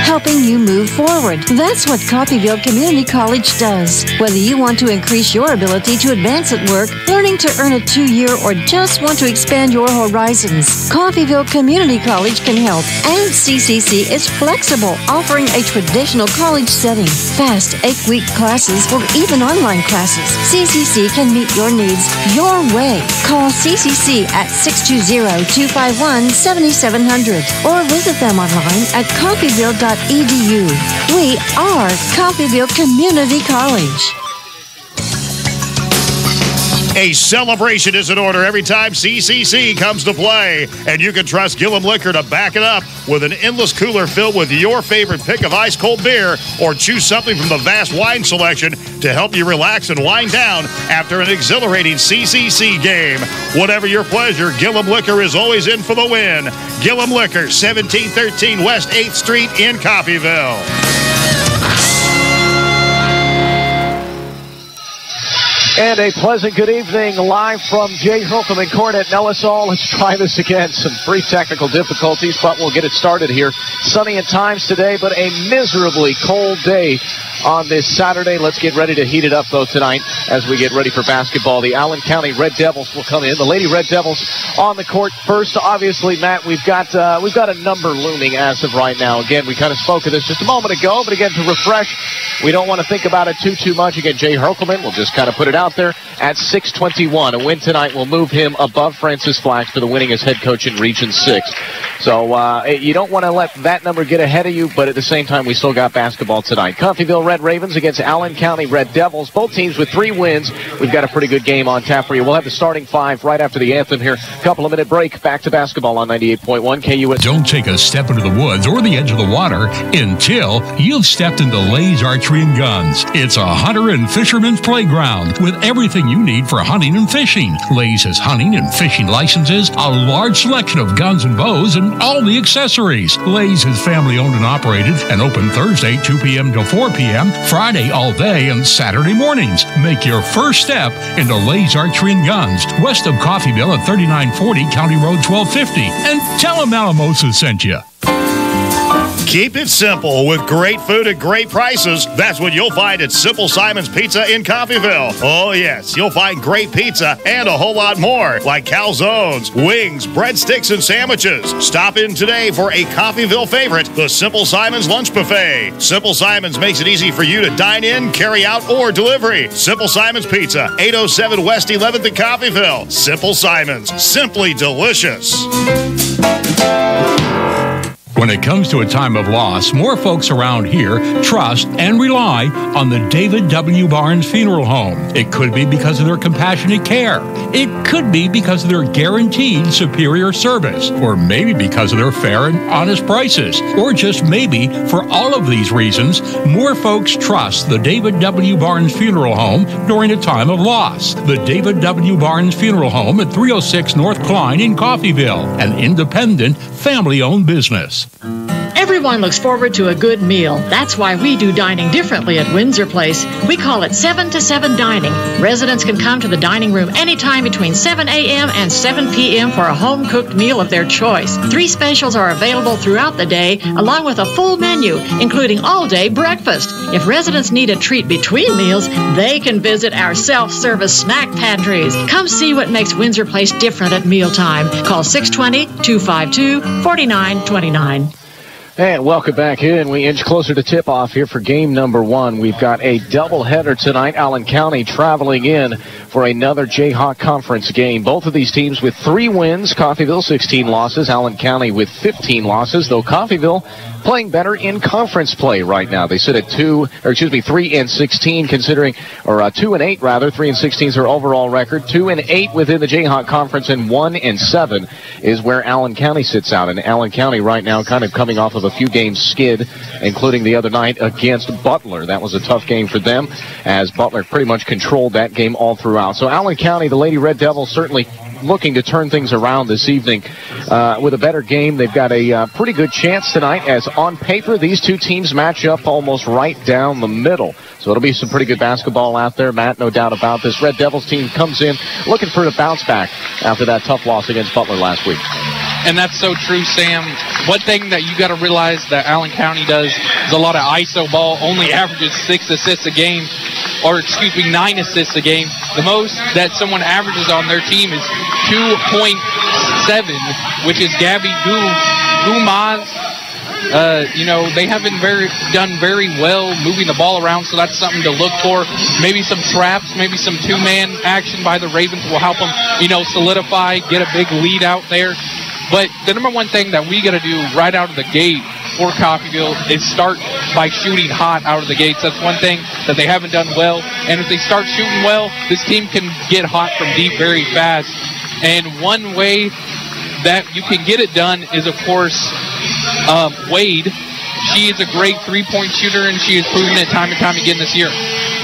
helping you move forward. That's what Coffeyville Community College does. Whether you want to increase your ability to advance at work, learning to earn a 2-year, or just want to expand your horizons, Coffeyville Community College can help. And CCC is flexible, offering a traditional college setting, fast 8-week classes, or even online classes. CCC can meet your needs your way. Call CCC at 620-251-7700 or visit them online at coffeyville.edu. We are Coffeyville Community College. A celebration is in order every time CCC comes to play, and you can trust Gillum Liquor to back it up with an endless cooler filled with your favorite pick of ice-cold beer, or choose something from the vast wine selection to help you relax and wind down after an exhilarating CCC game. Whatever your pleasure, Gillum Liquor is always in for the win. Gillum Liquor, 1713 West 8th Street in Coffeyville. And a pleasant good evening live from J. Holcomb and Court at Nellis Hall. Let's try this again. Some brief technical difficulties, but we'll get it started here. Sunny at times today, but a miserably cold day on this Saturday. Let's get ready to heat it up, though, tonight as we get ready for basketball. The Allen County Red Devils will come in. The Lady Red Devils on the court first. Obviously, Matt, we've got a number looming as of right now. Again, we kind of spoke of this just a moment ago, but again, to refresh, we don't want to think about it too much. Again, Jay Herkelman will just kind of put it out there at 621. A win tonight will move him above Francis Flax for the winningest head coach in Region 6. So you don't want to let that number get ahead of you, but at the same time, we still got basketball tonight. Coffeyville Red Ravens against Allen County Red Devils. Both teams with 3 wins. We've got a pretty good game on tap for you. We'll have the starting 5 right after the anthem here. Couple of minute break. Back to basketball on 98.1 KUS. Don't take a step into the woods or the edge of the water until you've stepped into Lay's Archery and Guns. It's a hunter and fisherman's playground with everything you need for hunting and fishing. Lay's has hunting and fishing licenses, a large selection of guns and bows, and all the accessories. Lay's is family owned and operated and open Thursday 2 p.m. till 4 p.m., Friday all day, and Saturday mornings. Make your first step into Lay's Archery and Guns, west of Coffeyville at 3940 County Road 1250. And tell them Alamosa sent you. Keep it simple with great food at great prices. That's what you'll find at Simple Simon's Pizza in Coffeyville. Oh, yes, you'll find great pizza and a whole lot more, like calzones, wings, breadsticks, and sandwiches. Stop in today for a Coffeyville favorite, the Simple Simon's Lunch Buffet. Simple Simon's makes it easy for you to dine in, carry out, or delivery. Simple Simon's Pizza, 807 West 11th in Coffeyville. Simple Simon's, simply delicious. When it comes to a time of loss, more folks around here trust and rely on the David W. Barnes Funeral Home. It could be because of their compassionate care. It could be because of their guaranteed superior service, or maybe because of their fair and honest prices, or just maybe for all of these reasons, more folks trust the David W. Barnes Funeral Home during a time of loss. The David W. Barnes Funeral Home at 306 North Klein in Coffeyville, an independent, family-owned business. Everyone looks forward to a good meal. That's why we do dining differently at Windsor Place. We call it 7 to 7 dining. Residents can come to the dining room anytime between 7 a.m. and 7 p.m. for a home-cooked meal of their choice. 3 specials are available throughout the day, along with a full menu, including all-day breakfast. If residents need a treat between meals, they can visit our self-service snack pantries. Come see what makes Windsor Place different at mealtime. Call 620-252-4929. And welcome back in. We inch closer to tip-off here for game number 1. We've got a doubleheader tonight. Allen County traveling in for another Jayhawk Conference game. Both of these teams with 3 wins. Coffeyville 16 losses. Allen County with 15 losses, though Coffeyville playing better in conference play right now. They sit at 3-16 considering, or 2-8 rather. 3-16 is their overall record. 2-8 within the Jayhawk Conference, and 1-7 is where Allen County sits out. And Allen County right now kind of coming off of a few games skid, including the other night against Butler. That was a tough game for them, as Butler pretty much controlled that game all throughout. So Allen County, the Lady Red Devils, certainly looking to turn things around this evening with a better game. They've got a pretty good chance tonight, as on paper these two teams match up almost right down the middle. So it'll be some pretty good basketball out there, Matt, no doubt about this. Red Devils team comes in looking for a bounce back after that tough loss against Butler last week. And that's so true, Sam. One thing that you got to realize that Allen County does is a lot of ISO ball, only averages 6 assists a game, or 9 assists a game. The most that someone averages on their team is 2.7, which is Gabby Gumaz. They haven't done very well moving the ball around, so that's something to look for. Maybe some traps, maybe some two-man action by the Ravens will help them, solidify, get a big lead out there. But the number one thing that we got to do right out of the gate for Coffeyville is start by shooting hot out of the gates. That's one thing that they haven't done well. And if they start shooting well, this team can get hot from deep very fast. And one way that you can get it done is, of course, Wade. She is a great three-point shooter, and she has proven it time and time again this year.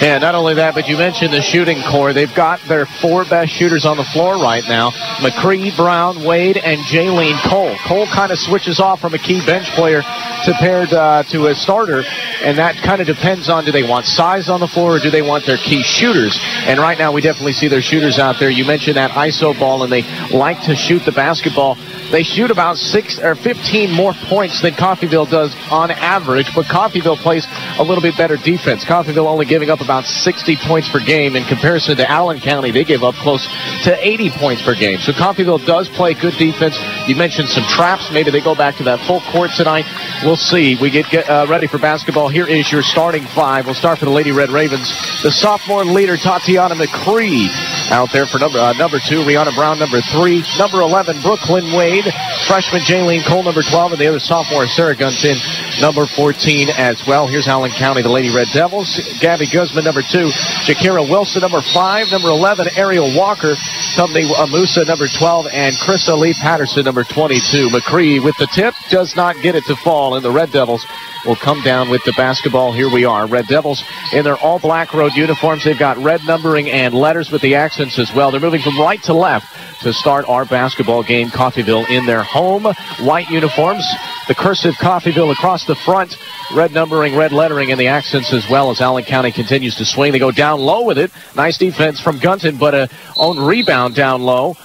Yeah, not only that, but you mentioned the shooting core. They've got their 4 best shooters on the floor right now. McCree, Brown, Wade, and Jaylene Cole. Cole kind of switches off from a key bench player compared to a starter, and that kind of depends on, do they want size on the floor or do they want their key shooters? And right now we definitely see their shooters out there. You mentioned that ISO ball, and they like to shoot the basketball. They shoot about 6 or 15 more points than Coffeyville does on average, but Coffeyville plays a little bit better defense. Coffeyville only giving up about 60 points per game. In comparison to Allen County, they give up close to 80 points per game. So Coffeyville does play good defense. You mentioned some traps. Maybe they go back to that full court tonight. We'll see. We get ready for basketball. Here is your starting 5. We'll start for the Lady Red Ravens. The sophomore leader, Tatiana McCree, out there for number 2. Rihanna Brown, number 3. Number 11, Brooklyn Wade. Freshman Jaylene Cole, number 12. And the other sophomore, Sarah Gunton, number 14 as well. Here's Allen County, the Lady Red Devils. Gabby Guzman, number 2. Shakira Wilson, number 5. Number 11, Ariel Walker. Tumney Amusa, number 12. And Krista Lee Patterson, number 22. McCree with the tip, does not get it to fall, and the Red Devils will come down with the basketball. Here we are. Red Devils in their all-black road uniforms. They've got red numbering and letters with the accents as well. They're moving from right to left to start our basketball game. Coffeyville in their home white uniforms. The cursive Coffeyville across the front. Red numbering, red lettering, and the accents as well as Allen County continues to swing. They go down low with it. Nice defense from Gunton, but a own rebound down low.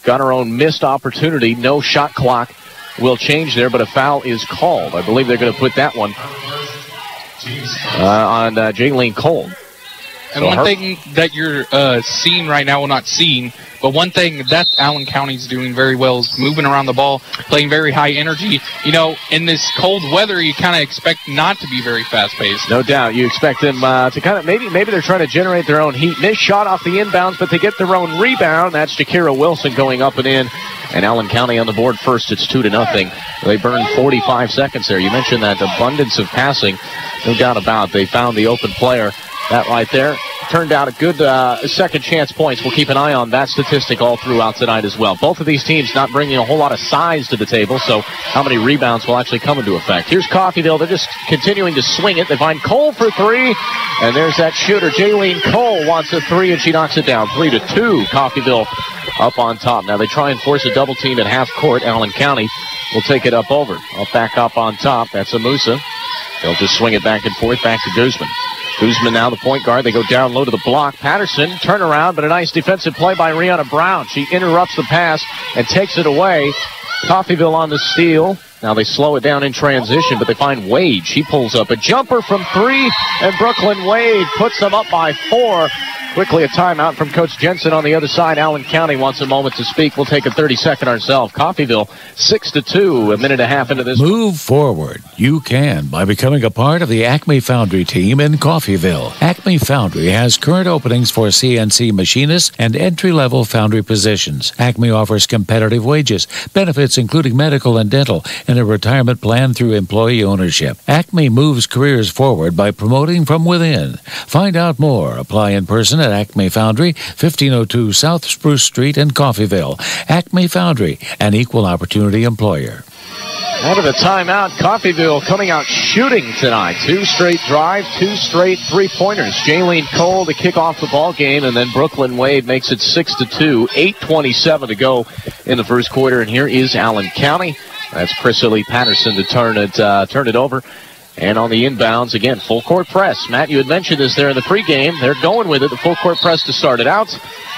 Got her own missed opportunity. No shot clock will change there, but a foul is called. I believe they're going to put that one on Jaylene Cole. And one thing that you're seeing right now, well, not seeing, but one thing that Allen County's doing very well is moving around the ball, playing very high energy. In this cold weather, you kind of expect not to be very fast-paced. No doubt. You expect them to kind of, maybe they're trying to generate their own heat. Missed shot off the inbounds, but they get their own rebound. That's Shakira Wilson going up and in. And Allen County on the board first. It's 2-0. They burned 45 seconds there. You mentioned that abundance of passing. No doubt about it. They found the open player. That right there turned out a good second chance points. We'll keep an eye on that statistic all throughout tonight as well. Both of these teams not bringing a whole lot of size to the table, so how many rebounds will actually come into effect. Here's Coffeyville. They're just continuing to swing it. They find Cole for 3, and there's that shooter. Jaylene Cole wants a 3, and she knocks it down. 3-2. Coffeyville up on top. Now they try and force a double team at half court. Allen County will take it up over. Back up on top. That's Amusa. They'll just swing it back and forth, back to Guzman. Guzman now the point guard. They go down low to the block. Patterson, turnaround, but a nice defensive play by Rihanna Brown. She interrupts the pass and takes it away. Coffeyville on the steal. Now they slow it down in transition, but they find Wade. She pulls up a jumper from 3, and Brooklyn Wade puts them up by 4. Quickly a timeout from Coach Jensen on the other side. Allen County wants a moment to speak. We'll take a 30-second ourselves. Coffeyville 6-2, a minute and a half into this. Move forward. You can by becoming a part of the Acme Foundry team in Coffeyville. Acme Foundry has current openings for CNC machinists and entry-level foundry positions. Acme offers competitive wages, benefits including medical and dental, and a retirement plan through employee ownership. Acme moves careers forward by promoting from within. Find out more. Apply in person at Acme Foundry, 1502 South Spruce Street in Coffeyville. Acme Foundry, an equal opportunity employer. Out of the timeout, Coffeyville coming out shooting tonight. 2 straight drives, 2 straight three-pointers. Jaylene Cole to kick off the ball game, and then Brooklyn Wade makes it 6-2. 8:27 to go in the first quarter, and here is Allen County. That's Krista Lee Patterson to turn it over. And on the inbounds, again, full court press. Matt, you had mentioned this there in the pregame. They're going with it, the full court press to start it out.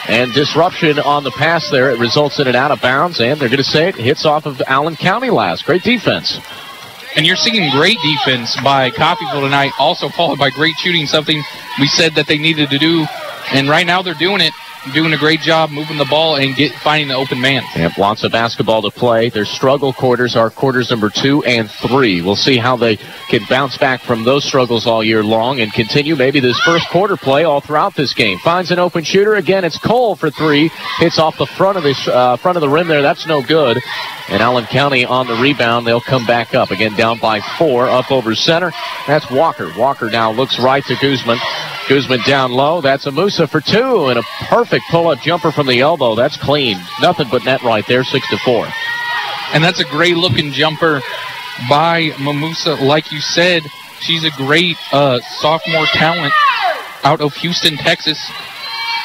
And disruption on the pass there. It results in an out of bounds, and they're going to say it hits off of Allen County last. Great defense. And you're seeing great defense by Coffeyville tonight, also followed by great shooting, something we said that they needed to do. And right now they're doing it. Doing a great job moving the ball and finding the open man. Yep, lots of basketball to play. Their struggle quarters are quarters number 2 and 3. We'll see how they can bounce back from those struggles all year long and continue maybe this first quarter play all throughout this game. Finds an open shooter. Again, it's Cole for 3. Hits off the front of the rim there. That's no good. And Allen County on the rebound. They'll come back up. Again, down by 4. Up over center. That's Walker. Walker now looks right to Guzman. Guzman down low. That's Amusa for 2. And a perfect pull-up jumper from the elbow. That's clean. Nothing but net right there, 6-4. And that's a great-looking jumper by Mamusa. Like you said, she's a great sophomore talent out of Houston, Texas.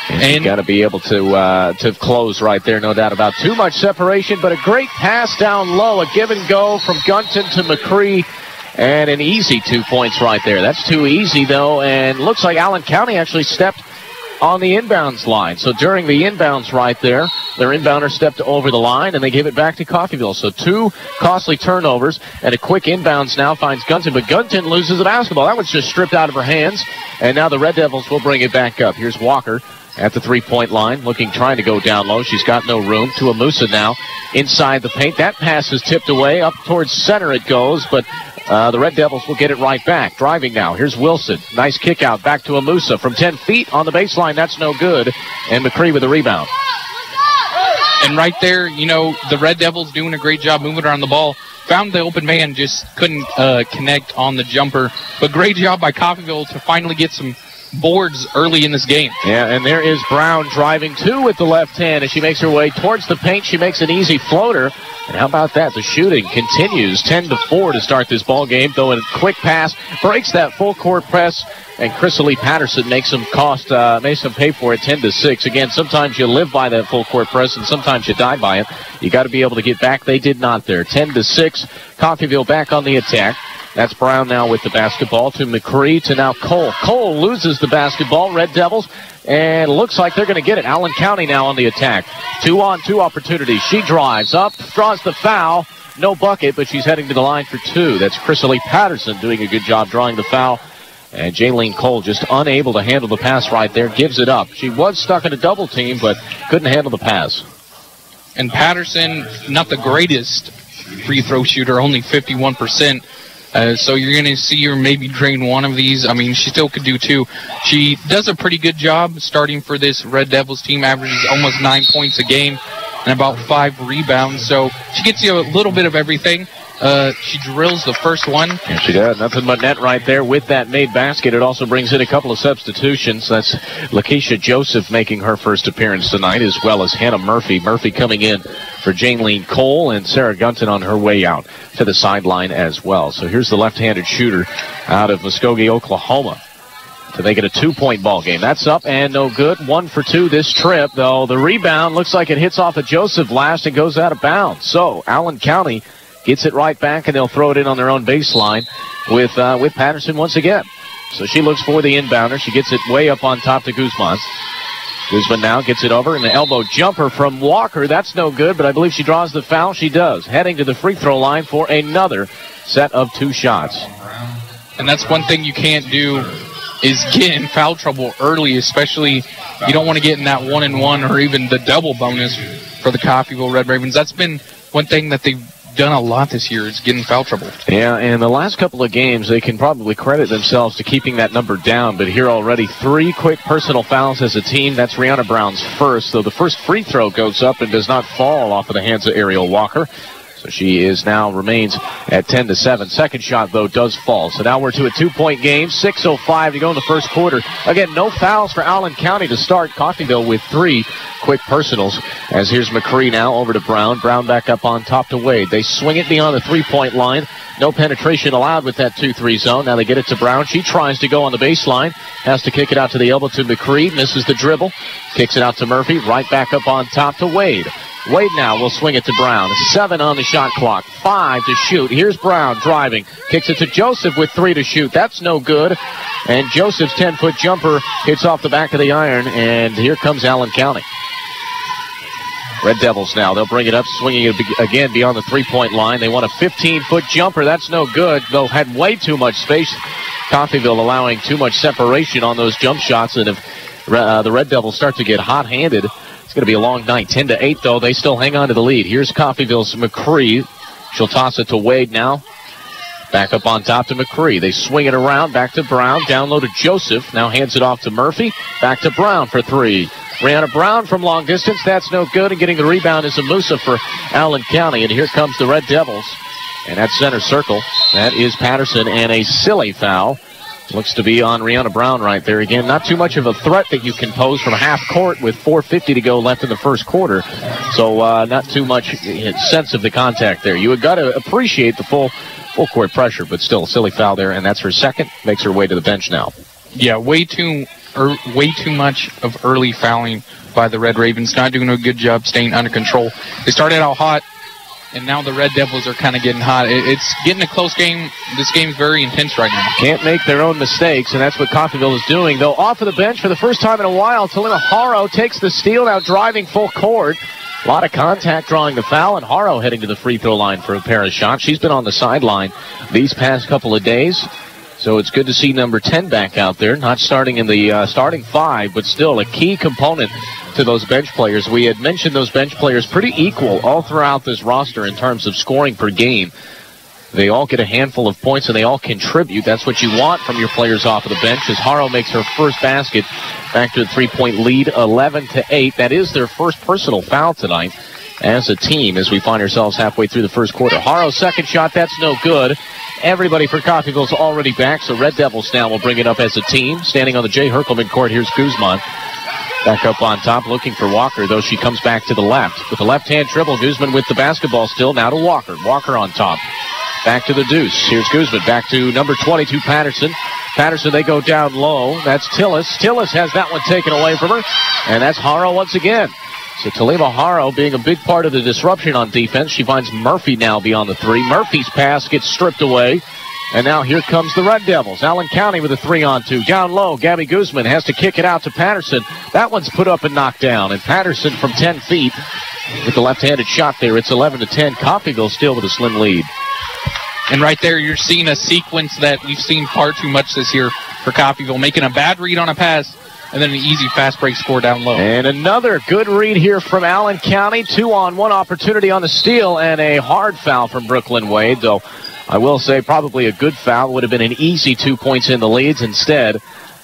And got to be able to close right there, no doubt about. Too much separation, but a great pass down low. A give and go from Gunton to McCree. And an easy 2 points right there. That's too easy, though, and looks like Allen County actually stepped on the inbounds line. So during the inbounds right there, their inbounder stepped over the line, and they gave it back to Coffeyville. So 2 costly turnovers, and a quick inbounds now finds Gunton, but Gunton loses the basketball. That one's just stripped out of her hands, and now the Red Devils will bring it back up. Here's Walker at the three-point line, trying to go down low. She's got no room. To Amusa now inside the paint. That pass is tipped away. Up towards center it goes, but the Red Devils will get it right back. Driving now. Here's Wilson. Nice kick out back to Amusa from 10 feet on the baseline. That's no good. And McCree with the rebound. And right there, the Red Devils doing a great job moving around the ball. Found the open man, just couldn't connect on the jumper. But great job by Coffeyville to finally get some boards early in this game. Yeah, and there is Brown driving 2 with the left hand as she makes her way towards the paint. She makes an easy floater. And how about that? The shooting continues 10-4 to start this ball game, though a quick pass breaks that full court press, and Chrysalie Patterson makes them pay for it 10-6. Again, sometimes you live by that full court press and sometimes you die by it. You got to be able to get back. They did not there. 10-6. Coffeyville back on the attack. That's Brown now with the basketball to McCree to now Cole. Cole loses the basketball. Red Devils. And looks like they're going to get it. Allen County now on the attack. 2-on-2 opportunities. She drives up, draws the foul. No bucket, but she's heading to the line for 2. That's Chrysalie Patterson doing a good job drawing the foul. And Jaylene Cole just unable to handle the pass right there. Gives it up. She was stuck in a double team, but couldn't handle the pass. And Patterson, not the greatest free throw shooter, only 51%. So you're going to see her maybe drain one of these. I mean, she still could do 2. She does a pretty good job starting for this Red Devils team, averages almost 9 points a game and about 5 rebounds. So she gets you a little bit of everything. She drills the first one. Yeah, she does. Nothing but net right there with that made basket. It also brings in a couple of substitutions. That's Lakeisha Joseph making her first appearance tonight, as well as Hannah Murphy. Murphy coming in for Jaylene Cole, and Sarah Gunton on her way out to the sideline as well. So here's the left-handed shooter out of Muskogee, Oklahoma, to make it a 2-point ball game. That's up and no good. 1 for 2 this trip, though. The rebound looks like it hits off of Joseph last and goes out of bounds. So Allen County gets it right back, and they'll throw it in on their own baseline with Patterson once again. So she looks for the inbounder. She gets it way up on top to Guzman. Guzman now gets it over, and the elbow jumper from Walker. That's no good, but I believe she draws the foul. She does. Heading to the free throw line for another set of 2 shots. And that's one thing you can't do is get in foul trouble early, especially you don't want to get in that 1-and-1 or even the double bonus for the Coffeyville Red Ravens. That's been one thing that they've done a lot this year, is getting foul trouble. Yeah, and the last couple of games, they can probably credit themselves to keeping that number down, but here already 3 quick personal fouls as a team. That's Rihanna Brown's first, though the first free throw goes up and does not fall off of the hands of Ariel Walker. So she remains at 10-7. Second shot, though, does fall. So now we're to a 2-point game. 6:05 to go in the first quarter. Again, no fouls for Allen County to start. Coffeyville with 3 quick personals. As here's McCree now over to Brown. Brown back up on top to Wade. They swing it beyond the 3-point line. No penetration allowed with that 2-3 zone. Now they get it to Brown. She tries to go on the baseline. Has to kick it out to the elbow to McCree. Misses the dribble. Kicks it out to Murphy. Right back up on top to Wade. Wade now will swing it to Brown. 7 on the shot clock. 5 to shoot. Here's Brown driving. Kicks it to Joseph with 3 to shoot. That's no good. And Joseph's 10-foot jumper hits off the back of the iron. And here comes Allen County. Red Devils now. They'll bring it up, swinging it again beyond the three-point line. They want a 15-foot jumper. That's no good. They'll had way too much space. Coffeyville allowing too much separation on those jump shots. And if the Red Devils start to get hot-handed, it's going to be a long night. 10-8, though. They still hang on to the lead. Here's Coffeyville's McCree. She'll toss it to Wade now. Back up on top to McCree. They swing it around. Back to Brown. Down low to Joseph. Now hands it off to Murphy. Back to Brown for 3. Brianna Brown from long distance. That's no good. And getting the rebound is a Musa for Allen County. And here comes the Red Devils. And at center circle, that is Patterson. And a silly foul. Looks to be on Brianna Brown right there. Again, not too much of a threat that you can pose from half court with 4:50 to go left in the first quarter. So not too much sense of the contact there. You have got to appreciate the full court pressure, but still a silly foul there. And that's her second. Makes her way to the bench now. Yeah, way too much of early fouling by the Red Ravens. Not doing a good job staying under control. They started out hot, and now the Red Devils are kind of getting hot. It's getting a close game. This game's very intense right now. Can't make their own mistakes, and that's what Coffeyville is doing. Though off of the bench for the first time in a while, Talima Haro takes the steal, now driving full court. A lot of contact drawing the foul, and Haro heading to the free throw line for a pair of shots. She's been on the sideline these past couple of days. So it's good to see number 10 back out there, not starting in the starting 5, but still a key component to those bench players. We had mentioned those bench players pretty equal all throughout this roster in terms of scoring per game. They all get a handful of points, and they all contribute. That's what you want from your players off of the bench, as Haro makes her first basket back to a three-point lead, 11-8. That is their first personal foul tonight as a team as we find ourselves halfway through the first quarter. Haro's second shot, that's no good. Everybody for Coffeyville's already back, so Red Devils now will bring it up as a team. Standing on the Jay Herkelman court, here's Guzman. Back up on top, looking for Walker, though she comes back to the left. With the left-hand dribble, Guzman with the basketball still, now to Walker. Walker on top. Back to the deuce. Here's Guzman, back to number 22, Patterson. Patterson, they go down low. That's Tillis. Tillis has that one taken away from her, and that's Haro once again. So Talima Haro being a big part of the disruption on defense. She finds Murphy now beyond the 3. Murphy's pass gets stripped away. And now here comes the Red Devils. Allen County with a 3-on-2. Down low, Gabby Guzman has to kick it out to Patterson. That one's put up and knocked down. And Patterson from 10 feet with the left-handed shot there. It's 11-10. Coffeyville still with a slim lead. And right there, you're seeing a sequence that we've seen far too much this year for Coffeyville. Making a bad read on a pass, and then an easy fast break score down low. And another good read here from Allen County. 2-on-1 opportunity on the steal, and a hard foul from Brooklyn Wade, though I will say probably a good foul. Would have been an easy 2 points in the leads. Instead,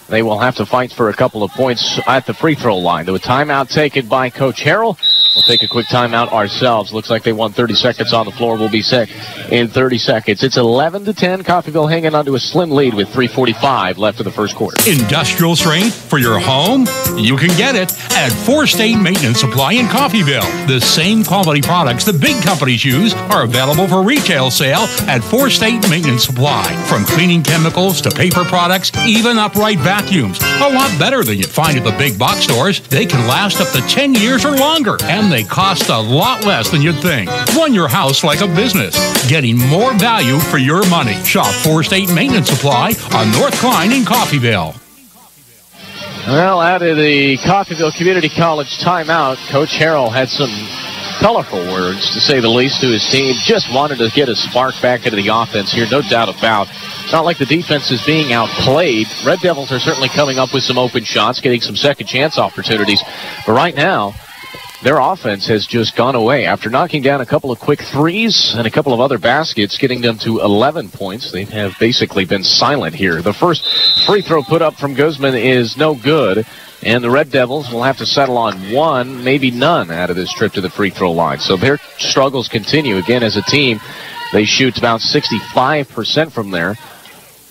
they will have to fight for a couple of points at the free throw line. The timeout taken by Coach Harrell. We'll take a quick timeout ourselves. Looks like they want 30 seconds on the floor. We'll be set in 30 seconds. It's 11-10. Coffeyville hanging on to a slim lead with 3:45 left of the first quarter. Industrial strength for your home? You can get it at 4 State Maintenance Supply in Coffeyville. The same quality products the big companies use are available for retail sale at 4 State Maintenance Supply. From cleaning chemicals to paper products, even upright vacuums. A lot better than you'd find at the big box stores. They can last up to 10 years or longer. And they cost a lot less than you'd think. Run your house like a business, getting more value for your money. Shop 4 State Maintenance Supply on North Klein in Coffeyville. Well, out of the Coffeyville Community College timeout, Coach Harrell had some colorful words, to say the least, to his team. Just wanted to get a spark back into the offense here, no doubt about. It's not like the defense is being outplayed. Red Devils are certainly coming up with some open shots, getting some second chance opportunities. But right now, their offense has just gone away. After knocking down a couple of quick threes and a couple of other baskets, getting them to 11 points, they have basically been silent here. The first free throw put up from Guzman is no good, and the Red Devils will have to settle on one, maybe none, out of this trip to the free throw line. So their struggles continue. Again, as a team, they shoot about 65% from there.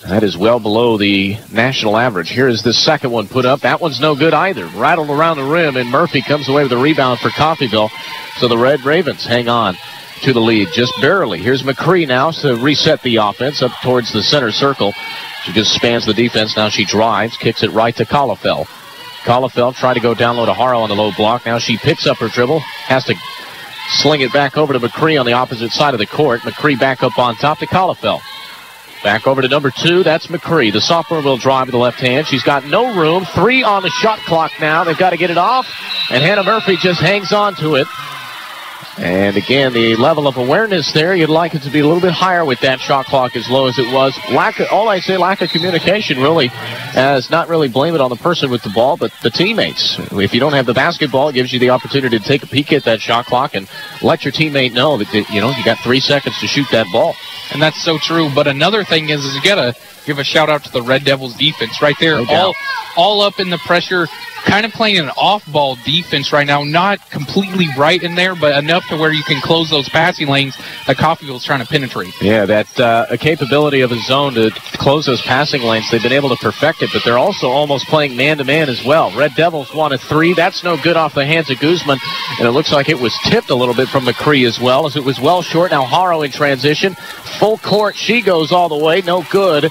That is well below the national average. Here is the second one put up. That one's no good either. Rattled around the rim, and Murphy comes away with a rebound for Coffeyville. So the Red Ravens hang on to the lead just barely. Here's McCree now to reset the offense up towards the center circle. She just spans the defense. Now she drives, kicks it right to Collefeld. Collefeld tried to go down low to Haro on the low block. Now she picks up her dribble, has to sling it back over to McCree on the opposite side of the court. McCree back up on top to Colifel. Back over to number 2. That's McCree. The sophomore will drive with the left hand. She's got no room. 3 on the shot clock now. They've got to get it off. And Hannah Murphy just hangs on to it. And again, the level of awareness there, you'd like it to be a little bit higher with that shot clock as low as it was. Lack of communication, really, as not really blame it on the person with the ball, but the teammates. If you don't have the basketball, it gives you the opportunity to take a peek at that shot clock and let your teammate know that, you got 3 seconds to shoot that ball. And that's so true. But another thing is you got to give a shout-out to the Red Devils defense right there. No all up in the pressure, kind of playing an off-ball defense right now. Not completely right in there, but enough to where you can close those passing lanes that Coffeyville's trying to penetrate. Yeah, that a capability of a zone to close those passing lanes. They've been able to perfect it, but they're also almost playing man-to-man as well. Red Devils want a 3. That's no good off the hands of Guzman, and it looks like it was tipped a little bit from McCree as well, as it was well short. Now Haro in transition. Full court. She goes all the way. No good.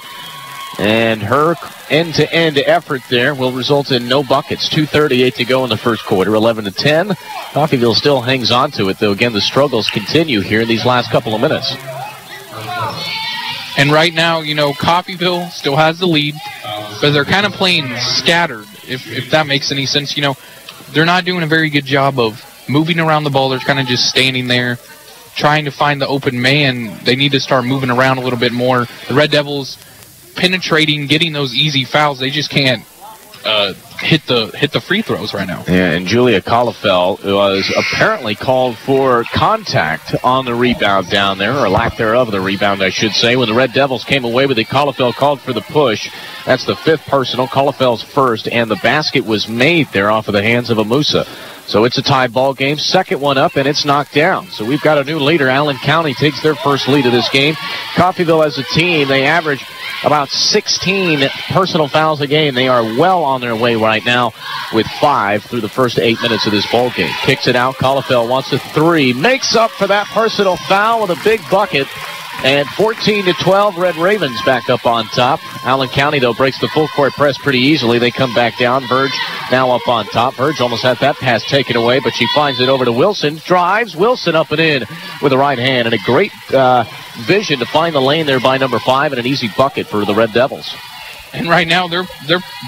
And her end-to-end effort there will result in no buckets. 2:38 to go in the first quarter, 11-10. Coffeyville still hangs on to it, though. Again, the struggles continue here in these last couple of minutes. And right now, Coffeyville still has the lead, but they're kind of playing scattered, if that makes any sense. They're not doing a very good job of moving around the ball. They're kind of just standing there, trying to find the open man. They need to start moving around a little bit more. The Red Devils penetrating, getting those easy fouls. They just can't hit the free throws right now. Yeah, and Julia Colifel was apparently called for contact on the rebound down there, or lack thereof the rebound, I should say. When the Red Devils came away with it, Colifel called for the push. That's the 5th personal, Colifel's first, and the basket was made there off of the hands of Amusa. So it's a tie ball game. Second one up, and it's knocked down. So we've got a new leader. Allen County takes their first lead of this game. Coffeyville as a team, they average about 16 personal fouls a game. They are well on their way right now with 5 through the first 8 minutes of this ball game. Kicks it out. Colifel wants a 3. Makes up for that personal foul with a big bucket. And 14-12, Red Ravens back up on top. Allen County, though, breaks the full court press pretty easily. They come back down. Verge now up on top. Verge almost had that pass taken away, but she finds it over to Wilson. Drives. Wilson up and in with the right hand. And a great vision to find the lane there by number 5, and an easy bucket for the Red Devils. And right now, they're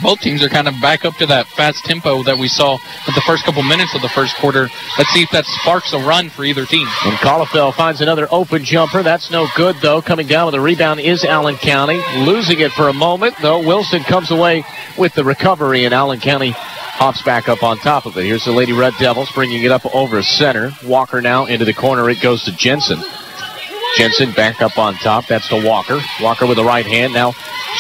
both teams are kind of back up to that fast tempo that we saw at the first couple minutes of the first quarter. Let's see if that sparks a run for either team. And Colifel finds another open jumper. That's no good, though. Coming down with the rebound is Allen County. Losing it for a moment, though. Wilson comes away with the recovery, and Allen County hops back up on top of it. Here's the Lady Red Devils bringing it up over center. Walker now into the corner. It goes to Jensen. Jensen back up on top. That's to Walker. Walker with the right hand now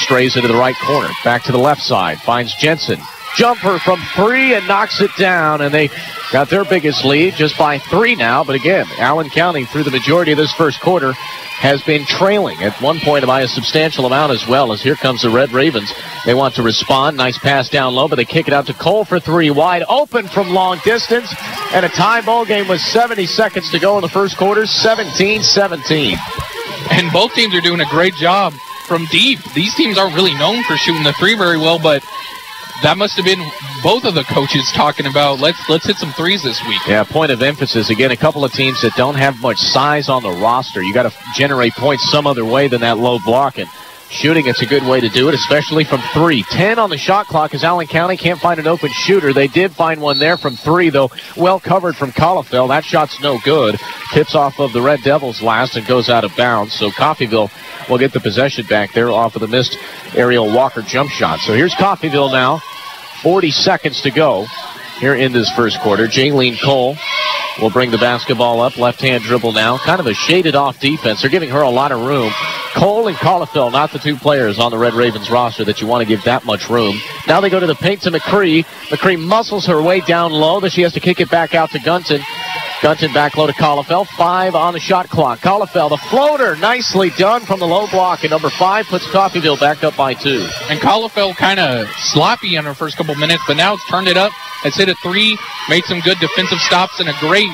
strays into the right corner. Back to the left side. Finds Jensen. Jumper from 3 and knocks it down. And they got their biggest lead just by 3 now. But again, Allen County through the majority of this first quarter has been trailing at one point by a substantial amount as well, as here comes the Red Ravens. They want to respond. Nice pass down low, but they kick it out to Cole for 3. Wide open from long distance. And a tie ball game with 70 seconds to go in the first quarter. 17-17. And both teams are doing a great job from deep. These teams aren't really known for shooting the 3 very well, but that must have been both of the coaches talking about, let's hit some 3s this week. Yeah, point of emphasis. Again, a couple of teams that don't have much size on the roster. You got to generate points some other way than that low block. And shooting, it's a good way to do it, especially from 3. 10 on the shot clock as Allen County can't find an open shooter. They did find one there from 3, though well covered from Colifel. That shot's no good. Tips off of the Red Devils last and goes out of bounds. So Coffeyville will get the possession back there off of the missed Ariel Walker jump shot. So here's Coffeyville now. 40 seconds to go here in this first quarter. Jaylene Cole will bring the basketball up. Left-hand dribble now. Kind of a shaded-off defense. They're giving her a lot of room. Cole and Colifel, not the 2 players on the Red Ravens roster that you want to give that much room. Now they go to the paint to McCree. McCree muscles her way down low. Then she has to kick it back out to Gunton. Gunton back low to Colifel. 5 on the shot clock. Colifel, the floater, nicely done from the low block. And number 5 puts Coffeyville back up by 2. And Colifel kind of sloppy in her first couple minutes, but now it's turned it up. Has hit a 3, made some good defensive stops, and a great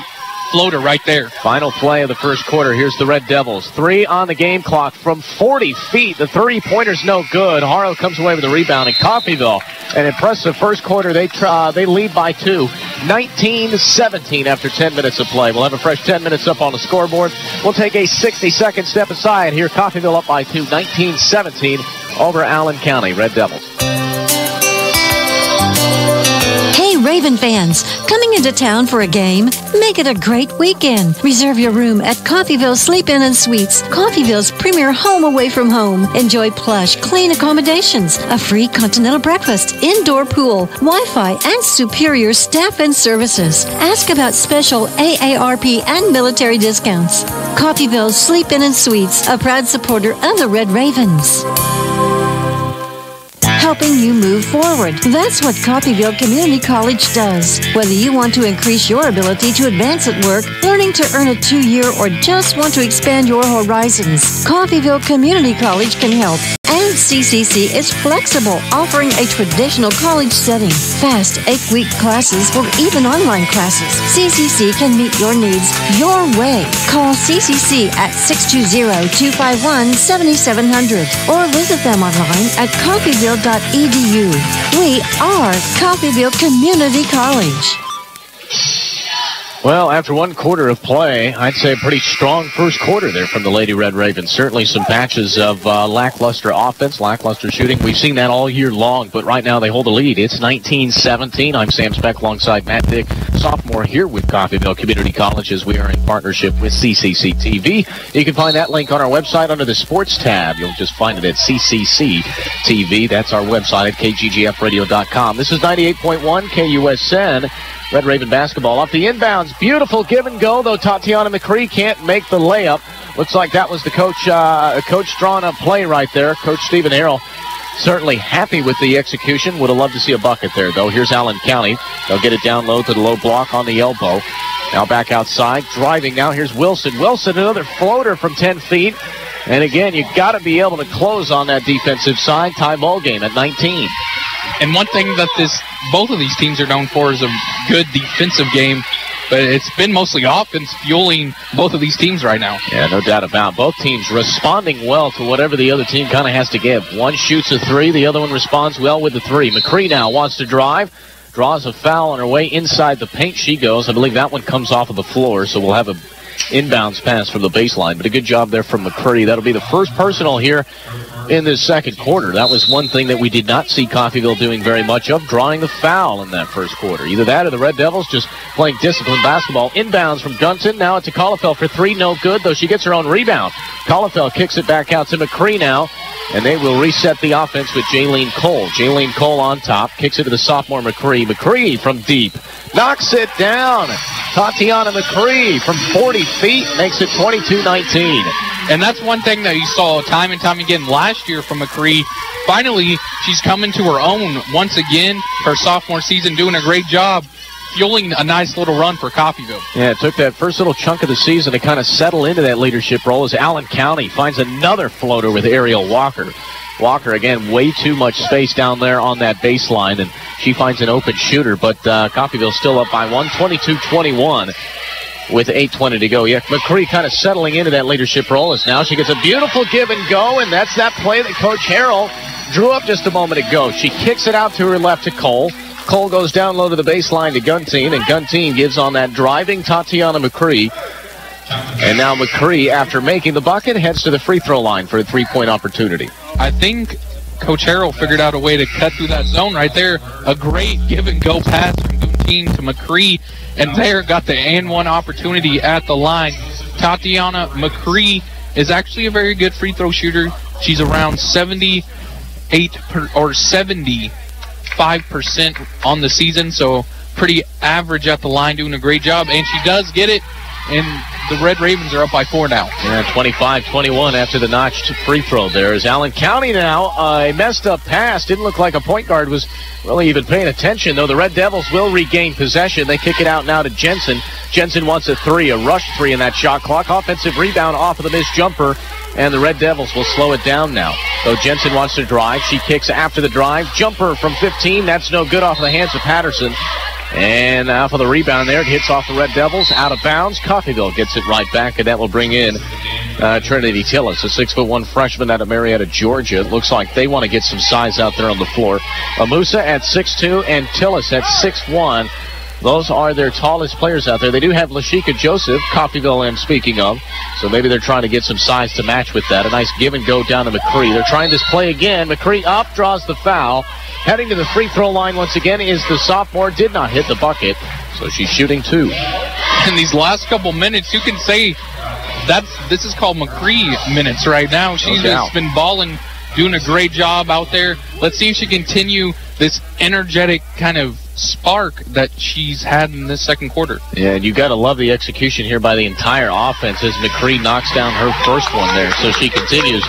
floater right there. Final play of the first quarter. Here's the Red Devils. 3 on the game clock from 40 feet. The 3-pointer's no good. Harlow comes away with the rebound. And Coffeyville, an impressive first quarter. They lead by 2. 19-17 after 10 minutes of play. We'll have a fresh 10 minutes up on the scoreboard. We'll take a 60-second step aside here. Coffeyville up by 2, 19-17 over Allen County Red Devils. Hey, Raven fans, coming into town for a game? Make it a great weekend. Reserve your room at Coffeyville Sleep-In and Suites, Coffeyville's premier home away from home. Enjoy plush, clean accommodations, a free continental breakfast, indoor pool, Wi-Fi, and superior staff and services. Ask about special AARP and military discounts. Coffeyville Sleep-In and Suites, a proud supporter of the Red Ravens. Helping you move forward. That's what Coffeyville Community College does. Whether you want to increase your ability to advance at work, learning to earn a 2-year, or just want to expand your horizons, Coffeyville Community College can help. And CCC is flexible, offering a traditional college setting, fast 8-week classes, or even online classes. CCC can meet your needs your way. Call CCC at 620-251-7700 or visit them online at coffeyville.edu. We are Coffeyville Community College. Well, after one quarter of play, I'd say a pretty strong first quarter there from the Lady Red Ravens. Certainly some patches of lackluster offense, lackluster shooting. We've seen that all year long, but right now they hold the lead. It's 19-17. I'm Sam Speck alongside Matt Dick, sophomore here with Coffeyville Community College, as we are in partnership with CCC TV. You can find that link on our website under the Sports tab. You'll just find it at CCC TV. That's our website at kggfradio.com. This is 98.1 KUSN. Red Raven basketball off the inbounds. Beautiful give and go, though Tatiana McCree can't make the layup. Looks like that was the coach drawn up play right there. Coach Stephen Harrell certainly happy with the execution. Would have loved to see a bucket there, though. Here's Allen County. They'll get it down low to the low block on the elbow. Now back outside. Driving now. Here's Wilson. Wilson, another floater from 10 feet. And again, you got to be able to close on that defensive side. Tie ball game at 19. And one thing that both of these teams are known for is a good defensive game, but it's been mostly offense fueling both of these teams right now. Yeah, no doubt about it. Both teams responding well to whatever the other team kind of has to give. One shoots a 3, the other one responds well with the 3. McCree now wants to drive, draws a foul on her way inside the paint. She goes. I believe that one comes off of the floor, so we'll have a inbounds pass from the baseline, but a good job there from McCree. That'll be the first personal here in this second quarter. That was one thing that we did not see Coffeyville doing very much of, drawing the foul in that first quarter. Either that or the Red Devils just playing disciplined basketball. Inbounds from Gunton. Now it's to Collefeld for 3. No good, though she gets her own rebound. Collefeld kicks it back out to McCree now, and they will reset the offense with Jaylene Cole. Jaylene Cole on top, kicks it to the sophomore McCree. McCree from deep, knocks it down. Tatiana McCree from 40 feet makes it 22-19. And that's one thing that you saw time and time again last year from McCree. Finally, she's coming to her own once again. Her sophomore season, doing a great job, fueling a nice little run for Coffeyville. Yeah, it took that first little chunk of the season to kind of settle into that leadership role as Allen County finds another floater with Ariel Walker. Walker, again, way too much space down there on that baseline, and she finds an open shooter, but Coffeyville still up by 1, 22-21 with 8:20 to go. Yeah, McCree kind of settling into that leadership role as now she gets a beautiful give and go, and that's that play that Coach Harrell drew up just a moment ago. She kicks it out to her left to Cole. Cole goes down low to the baseline to Gunteen, and Gunteen gives on that driving Tatiana McCree. And now McCree, after making the bucket, heads to the free throw line for a 3-point opportunity. I think Coach Harrell figured out a way to cut through that zone right there. A great give-and-go pass from Gunteen to McCree, and there got the and-one opportunity at the line. Tatiana McCree is actually a very good free throw shooter. She's around 75% on the season, so pretty average at the line, doing a great job, and she does get it, and the Red Ravens are up by 4 now. Yeah, 25-21 after the notched free throw there. Is Allen County now. A messed up pass. Didn't look like a point guard was really even paying attention, though the Red Devils will regain possession. They kick it out now to Jensen. Jensen wants a 3, a rush 3 in that shot clock. Offensive rebound off of the missed jumper, and the Red Devils will slow it down now. Though Jensen wants to drive. She kicks after the drive. Jumper from 15. That's no good off of the hands of Patterson. And off of the rebound there, it hits off the Red Devils, out of bounds. Coffeyville gets it right back, and that will bring in Trinity Tillis, a 6'1" freshman out of Marietta, Georgia. It looks like they want to get some size out there on the floor. Amusa at 6'2", and Tillis at 6'1". Those are their tallest players out there. They do have Lashika Joseph, Coffeyville I'm speaking of, so maybe they're trying to get some size to match with that. A nice give and go down to McCree. They're trying this play again. McCree up, draws the foul. Heading to the free throw line once again is the sophomore. Did not hit the bucket, so she's shooting 2. In these last couple minutes, you can say this is called McCree minutes right now. She's just been balling, doing a great job out there. Let's see if she continue this energetic kind of spark that she's had in this second quarter. Yeah, and you got to love the execution here by the entire offense as McCree knocks down her first one there. So she continues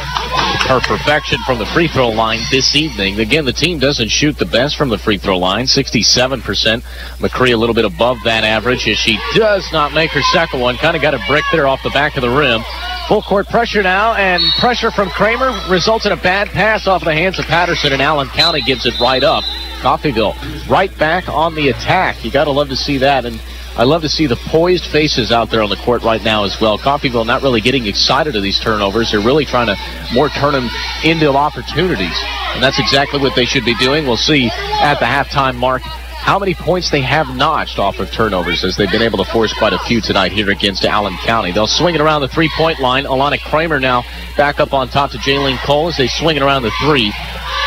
her perfection from the free throw line this evening. Again, the team doesn't shoot the best from the free throw line, 67%. McCree a little bit above that average as she does not make her second one. Kind of got a brick there off the back of the rim. Full court pressure now, and pressure from Kramer results in a bad pass off the hands of Patterson, and Allen County gives it right up. Coffeyville right back on the attack. You got to love to see that, and I love to see the poised faces out there on the court right now as well. Coffeyville not really getting excited of these turnovers. They're really trying to more turn them into opportunities, and that's exactly what they should be doing. We'll see at the halftime mark how many points they have notched off of turnovers, as they've been able to force quite a few tonight here against Allen County. They'll swing it around the three-point line. Alana Kramer now back up on top to Jaylene Cole as they swing it around the 3.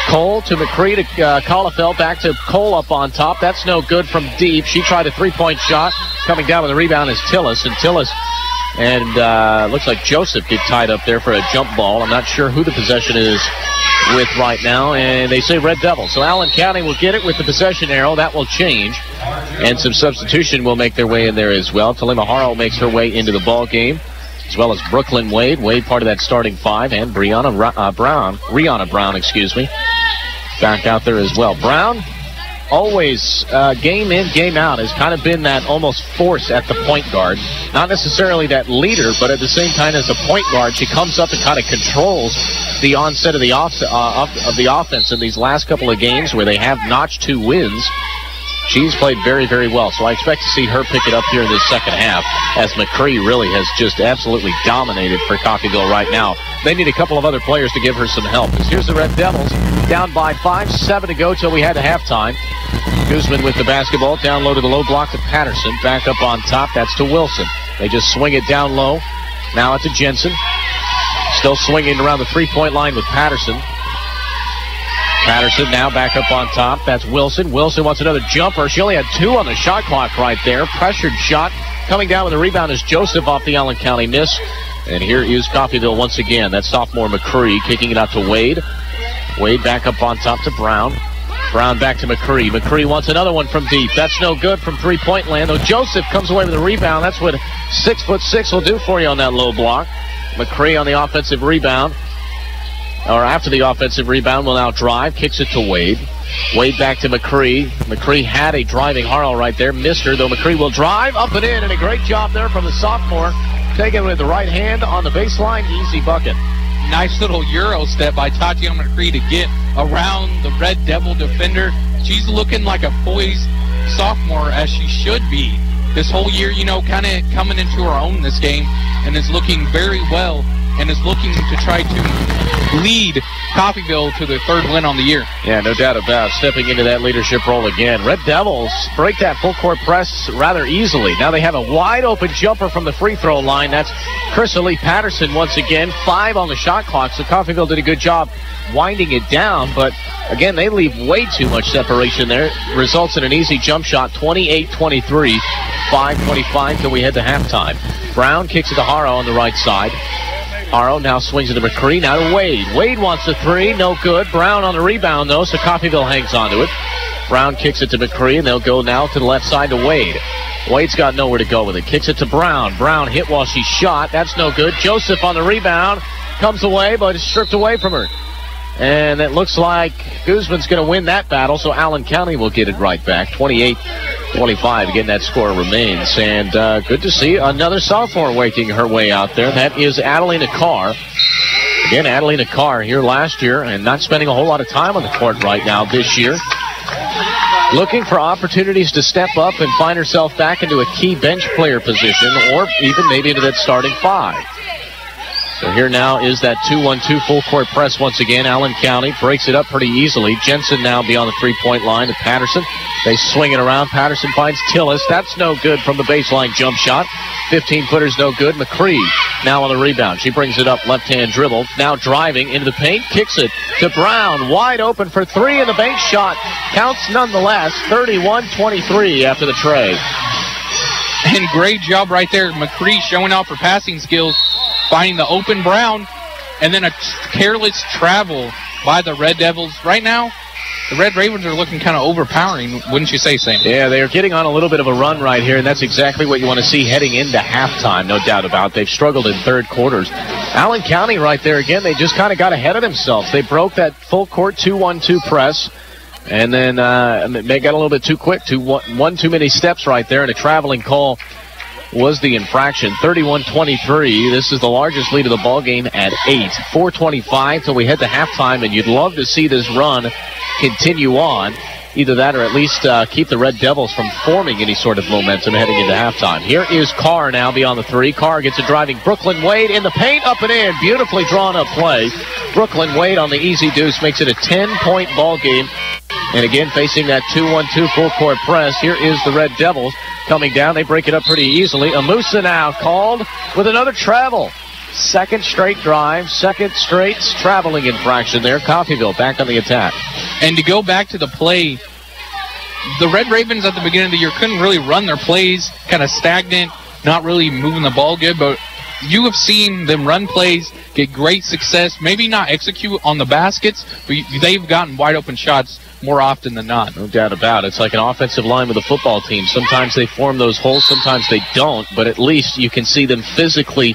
Cole to McCree to Collefeld, back to Cole up on top. That's no good from deep. She tried a three-point shot. Coming down with the rebound is Tillis, and looks like Joseph get tied up there for a jump ball. I'm not sure who the possession is with right now, and they say Red Devils. So Allen County will get it with the possession arrow. That will change, and some substitution will make their way in there as well. Talima Harrell makes her way into the ball game, as well as Brooklyn Wade. Wade part of that starting 5, and Rihanna Brown, back out there as well. Brown, always game in, game out, has kind of been that almost force at the point guard. Not necessarily that leader, but at the same time as a point guard, she comes up and kind of controls the onset of the offense in these last couple of games where they have notched 2 wins. She's played very, very well, so I expect to see her pick it up here in this second half, as McCree really has just absolutely dominated for Coffeyville right now. They need a couple of other players to give her some help. Here's the Red Devils, down by 5, 7 to go till we head to halftime. Guzman with the basketball, down low to the low block to Patterson. Back up on top, that's to Wilson. They just swing it down low. Now it's to Jensen. Still swinging around the three-point line with Patterson. Patterson now back up on top. That's Wilson. Wilson wants another jumper. She only had 2 on the shot clock right there. Pressured shot. Coming down with the rebound is Joseph off the Allen County miss. And here is Coffeyville once again. That's sophomore McCree kicking it out to Wade. Wade back up on top to Brown. Brown back to McCree. McCree wants another one from deep. That's no good from three-point land, though Joseph comes away with a rebound. That's what 6'6" will do for you on that low block. McCree on the offensive rebound. Or after the offensive rebound, will now drive, kicks it to Wade. Wade back to McCree. McCree had a driving Harrell right there, missed her, though McCree will drive up and in, and a great job there from the sophomore. Taking it with the right hand on the baseline, easy bucket. Nice little Euro step by Tatiana McCree to get around the Red Devil defender. She's looking like a poised sophomore, as she should be. This whole year, kind of coming into her own this game, and is looking very well, and is looking to try to lead Coffeyville to their 3rd win on the year. Yeah, no doubt about stepping into that leadership role again. Red Devils break that full court press rather easily. Now they have a wide open jumper from the free throw line. That's Chrysalie Patterson once again. 5 on the shot clock, so Coffeyville did a good job winding it down, but again, they leave way too much separation there. Results in an easy jump shot, 28-23, 5:25 till we head to halftime. Brown kicks it to Harrow on the right side. Harrow now swings it to McCree, now to Wade. Wade wants a 3, no good. Brown on the rebound, though, so Coffeyville hangs on to it. Brown kicks it to McCree, and they'll go now to the left side to Wade. Wade's got nowhere to go with it. Kicks it to Brown. Brown hit while she shot. That's no good. Joseph on the rebound. Comes away, but it's stripped away from her. And it looks like Guzman's going to win that battle, so Allen County will get it right back. 28-25. Again, that score remains. And good to see another sophomore making her way out there. That is Adelina Carr. Again, Adelina Carr here last year and not spending a whole lot of time on the court right now this year. Looking for opportunities to step up and find herself back into a key bench player position, or even maybe into that starting 5. So here now is that 2-1-2 full court press once again. Allen County breaks it up pretty easily. Jensen now beyond the three-point line to Patterson. They swing it around. Patterson finds Tillis. That's no good from the baseline jump shot. 15-footer's no good. McCree now on the rebound. She brings it up, left-hand dribble. Now driving into the paint, kicks it to Brown. Wide open for three, and the bank shot counts nonetheless. 31-23 after the tray. And great job right there. McCree showing off her passing skills, finding the open Brown, and then a careless travel by the Red Devils. Right now, the Red Ravens are looking kind of overpowering, wouldn't you say, Sam? Yeah, they are getting on a little bit of a run right here, and that's exactly what you want to see heading into halftime, no doubt about it. They've struggled in third quarters. Allen County right there, again, they just kind of got ahead of themselves. They broke that full court 2-1-2 press, and then they got a little bit too quick. One too many steps right there, and a traveling call was the infraction. 31-23. This is the largest lead of the ball game at 8. 4:25 till we head to halftime, and you'd love to see this run continue on. Either that or at least keep the Red Devils from forming any sort of momentum heading into halftime. Here is Carr now beyond the three. Carr gets a driving Brooklyn Wade in the paint, up and in. Beautifully drawn up play. Brooklyn Wade on the easy deuce makes it a 10-point ball game. And again, facing that 2-1-2 full court press, here is the Red Devils coming down. They break it up pretty easily. Amusa now called with another travel. Second straight drive, second straight traveling infraction there. Coffeyville back on the attack. And to go back to the play, the Red Ravens at the beginning of the year couldn't really run their plays, kind of stagnant, not really moving the ball good, but you have seen them run plays, get great success, maybe not execute on the baskets, but they've gotten wide open shots more often than not. No doubt about it. It's like an offensive line with a football team. Sometimes they form those holes, sometimes they don't, but at least you can see them physically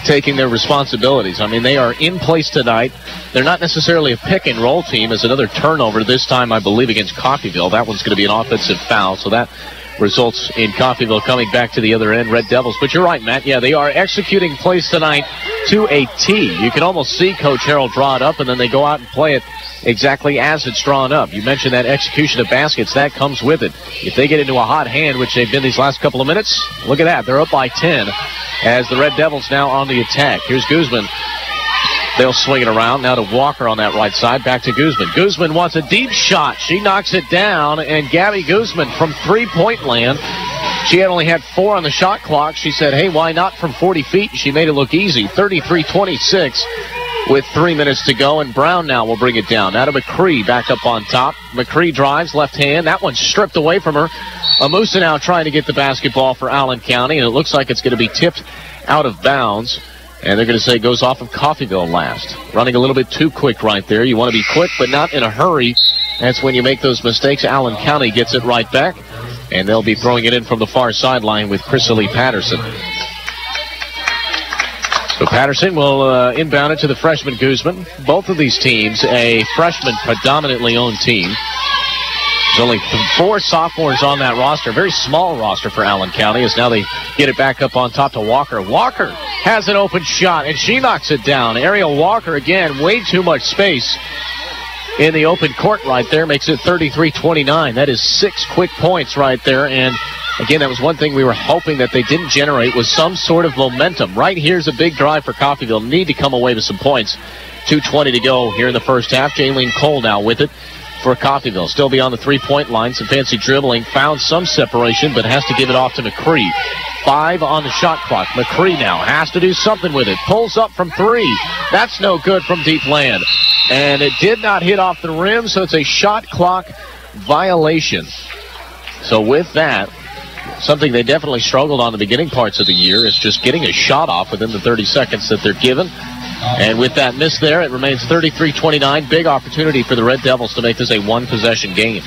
taking their responsibilities. I mean, they are in place tonight. They're not necessarily a pick and roll team. As another turnover this time, I believe, against Coffeyville. That one's going to be an offensive foul, so that results in Coffeyville coming back to the other end, Red Devils. But you're right, Matt. Yeah, they are executing plays tonight to a T. You can almost see Coach Harrell draw it up, and then they go out and play it exactly as it's drawn up. You mentioned that execution of baskets. That comes with it. If they get into a hot hand, which they've been these last couple of minutes, look at that. They're up by 10 as the Red Devils now on the attack. Here's Guzman. They'll swing it around now to Walker on that right side. Back to Guzman. Guzman wants a deep shot. She knocks it down, and Gabby Guzman from three-point land. She had only had 4 on the shot clock. She said, hey, why not from 40 feet? She made it look easy. 33-26 with 3 minutes to go, and Brown now will bring it down. Now to McCree back up on top. McCree drives left hand. That one's stripped away from her. Amusa now trying to get the basketball for Allen County, and it looks like it's going to be tipped out of bounds. And they're going to say it goes off of Coffeyville last. Running a little bit too quick right there. You want to be quick, but not in a hurry. That's when you make those mistakes. Allen County gets it right back. And they'll be throwing it in from the far sideline with Chrysalie Patterson. So Patterson will inbound it to the freshman Guzman. Both of these teams, a freshman predominantly owned team. There's only 4 sophomores on that roster. Very small roster for Allen County as now they get it back up on top to Walker. Walker has an open shot, and she knocks it down. Ariel Walker, again, way too much space in the open court right there. Makes it 33-29. That is 6 quick points right there. And, again, that was one thing we were hoping that they didn't generate was some sort of momentum. Right here's a big drive for Coffeyville. Need to come away with some points. 2:20 to go here in the first half. Jaylene Cole now with it for Coffeyville. Still beyond the three-point line. Some fancy dribbling. Found some separation, but has to give it off to McCree. 5 on the shot clock. McCree now has to do something with it. Pulls up from 3. That's no good from deep land. And it did not hit off the rim, so it's a shot clock violation. So with that, something they definitely struggled on the beginning parts of the year is just getting a shot off within the 30 seconds that they're given. And with that miss there, it remains 33-29. Big opportunity for the Red Devils to make this a one-possession game.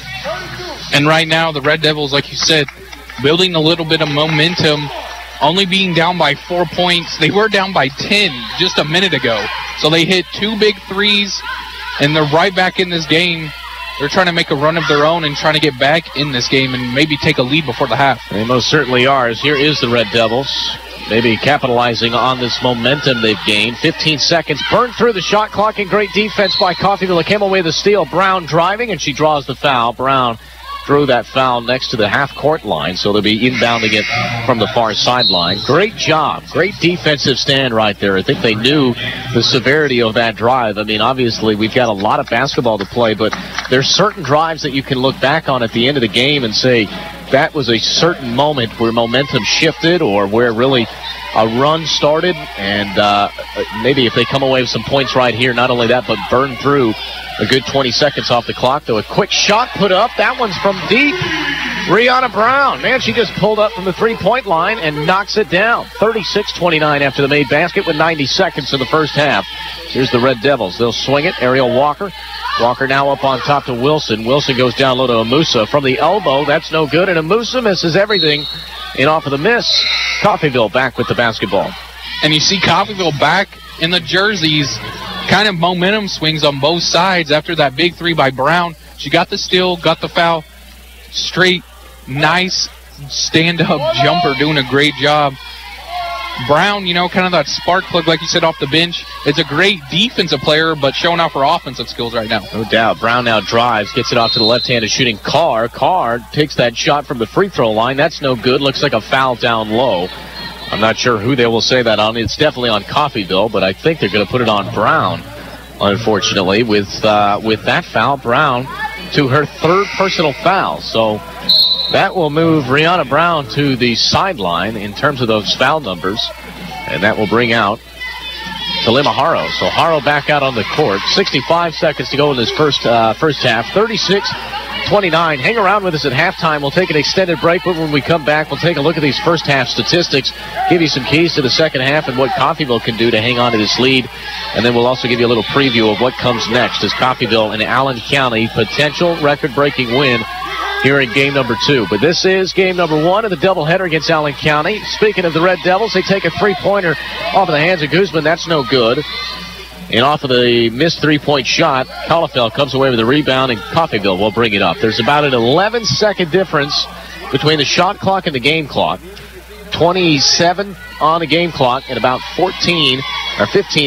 And right now, the Red Devils, like you said, building a little bit of momentum, only being down by 4 points. They were down by 10 just a minute ago. So they hit 2 big threes, and they're right back in this game. They're trying to make a run of their own and trying to get back in this game and maybe take a lead before the half. They most certainly are. As here is the Red Devils, maybe capitalizing on this momentum they've gained. 15 seconds, burned through the shot clock, and great defense by Coffeyville. It came away the steal. Brown driving, and she draws the foul. Brown throw that foul next to the half-court line, so they'll be inbounding it from the far sideline. Great job. Great defensive stand right there. I think they knew the severity of that drive. I mean, obviously, we've got a lot of basketball to play, but there's certain drives that you can look back on at the end of the game and say that was a certain moment where momentum shifted or where really a run started, and maybe if they come away with some points right here, not only that, but burn through a good 20 seconds off the clock, though. A quick shot put up. That one's from deep. Rihanna Brown. Man, she just pulled up from the three-point line and knocks it down. 36-29 after the made basket with 90 seconds in the first half. Here's the Red Devils. They'll swing it. Ariel Walker. Walker now up on top to Wilson. Wilson goes down low to Amusa. From the elbow, that's no good, and Amusa misses everything. And off of the miss, Coffeyville back with the basketball. And you see Coffeyville back in the jerseys. Kind of momentum swings on both sides after that big three by Brown. She got the steal, got the foul. Straight, nice stand-up jumper, doing a great job. Brown, you know, kind of that spark plug, like you said, off the bench. It's a great defensive player, but showing off her offensive skills right now. No doubt. Brown now drives, gets it off to the left-handed shooting Carr. Carr takes that shot from the free throw line. That's no good. Looks like a foul down low. I'm not sure who they will say that on. It's definitely on Coffeyville, but I think they're going to put it on Brown, unfortunately, with that foul. Brown to her third personal foul. So that will move Rihanna Brown to the sideline in terms of those foul numbers, and that will bring out Talima Haro. So Haro back out on the court. 65 seconds to go in this first half. 36-29. Hang around with us at halftime. We'll take an extended break, but when we come back, we'll take a look at these first half statistics, give you some keys to the second half and what Coffeyville can do to hang on to this lead, and then we'll also give you a little preview of what comes next as Coffeyville and Allen County potential record-breaking win here in game number 2. But this is game number 1 of the doubleheader against Allen County. Speaking of the Red Devils, they take a three-pointer off of the hands of Guzman. That's no good. And off of the missed three-point shot, Colifel comes away with the rebound, and Coffeyville will bring it up. There's about an 11-second difference between the shot clock and the game clock. 27 on the game clock and about 15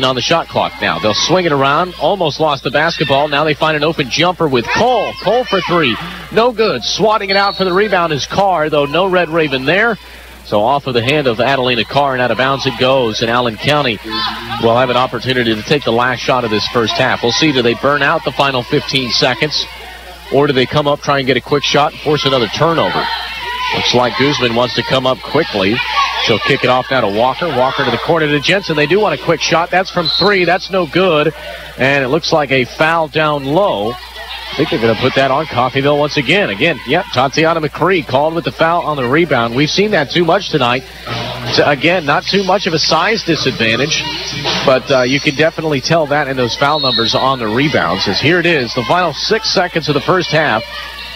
on the shot clock now. They'll swing it around. Almost lost the basketball. Now they find an open jumper with Cole. Cole for three. No good. Swatting it out for the rebound is Carr, though no Red Raven there. So off of the hand of Adelina Carr and out of bounds it goes. And Allen County will have an opportunity to take the last shot of this first half. We'll see, do they burn out the final 15 seconds? Or do they come up, try and get a quick shot, and force another turnover? Looks like Guzman wants to come up quickly. She'll kick it off now to Walker. Walker to the corner to Jensen. They do want a quick shot. That's from three. That's no good. And it looks like a foul down low. I think they're going to put that on Coffeyville once again. Yep, Tatiana McCree called with the foul on the rebound. We've seen that too much tonight. So again, not too much of a size disadvantage, but you can definitely tell that in those foul numbers on the rebounds. As here it is, the final 6 seconds of the first half.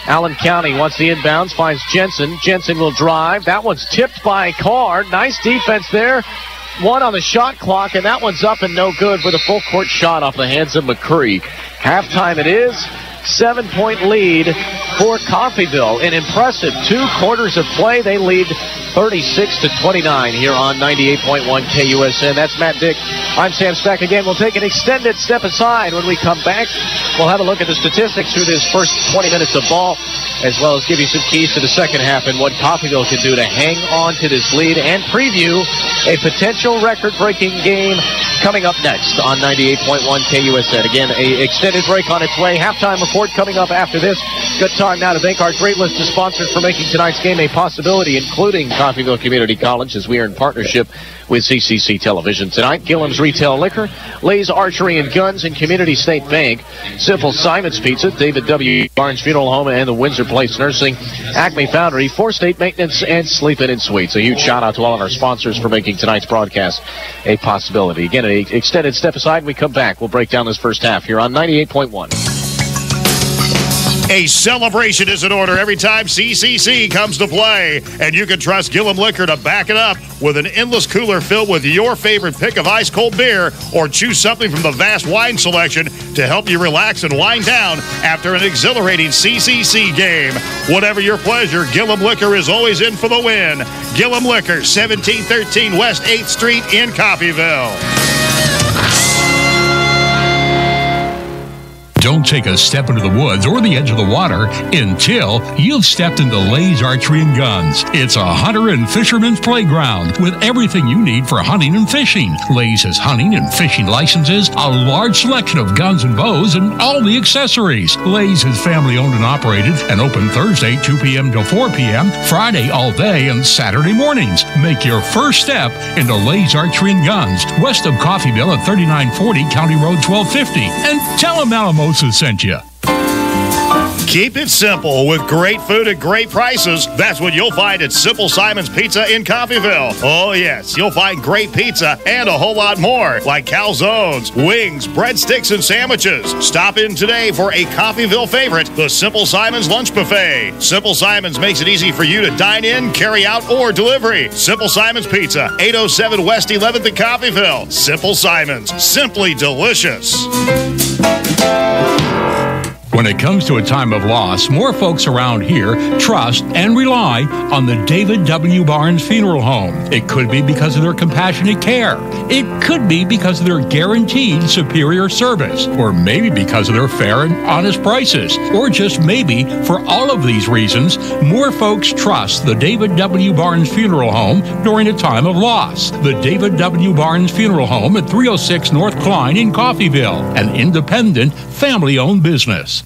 Allen County wants the inbounds, finds Jensen. Jensen will drive. That one's tipped by Carr. Nice defense there. One on the shot clock, and that one's up and no good with a full court shot off the hands of McCree. Halftime it is. 7-point lead for Coffeyville. An impressive 2 quarters of play. They lead 36-29 here on 98.1 KUSN. That's Matt Dick. I'm Sam Stack again. We'll take an extended step aside. When we come back, we'll have a look at the statistics through this first 20 minutes of ball, as well as give you some keys to the second half and what Coffeyville can do to hang on to this lead and preview a potential record-breaking game coming up next on 98.1 KUSN. Again, a extended break on its way. Halftime report coming up after this. Good time now to thank our great list of sponsors for making tonight's game a possibility, including Coffeyville Community College, as we are in partnership with CCC Television tonight. Gillum's Retail Liquor, Lay's Archery and Guns, and Community State Bank. Simple Simon's Pizza, David W. Barnes Funeral Home, and the Windsor Place Nursing. Acme Foundry, 4-State Maintenance, and Sleep In and Suites. A huge shout out to all of our sponsors for making tonight's broadcast a possibility. Again, an extended step aside, and we come back. We'll break down this first half here on 98.1. A celebration is in order every time CCC comes to play, and you can trust Gillum Liquor to back it up with an endless cooler filled with your favorite pick of ice-cold beer, or choose something from the vast wine selection to help you relax and wind down after an exhilarating CCC game. Whatever your pleasure, Gillum Liquor is always in for the win. Gillum Liquor, 1713 West 8th Street in Coffeyville. Don't take a step into the woods or the edge of the water until you've stepped into Lay's Archery and Guns. It's a hunter and fisherman's playground with everything you need for hunting and fishing. Lay's has hunting and fishing licenses, a large selection of guns and bows, and all the accessories. Lay's is family owned and operated and open Thursday 2 p.m. till 4 p.m., Friday all day, and Saturday mornings. Make your first step into Lay's Archery and Guns, west of Coffeyville at 3940 County Road 1250. And tell them Alamosa sent you. Keep it simple with great food at great prices. That's what you'll find at Simple Simon's Pizza in Coffeyville. Oh, yes, you'll find great pizza and a whole lot more, like calzones, wings, breadsticks, and sandwiches. Stop in today for a Coffeyville favorite, the Simple Simon's Lunch Buffet. Simple Simon's makes it easy for you to dine in, carry out, or delivery. Simple Simon's Pizza, 807 West 11th in Coffeyville. Simple Simon's, simply delicious. When it comes to a time of loss, more folks around here trust and rely on the David W. Barnes Funeral Home. It could be because of their compassionate care. It could be because of their guaranteed superior service, or maybe because of their fair and honest prices, or just maybe for all of these reasons, more folks trust the David W. Barnes Funeral Home during a time of loss. The David W. Barnes Funeral Home at 306 North Klein in Coffeyville, an independent, family-owned business.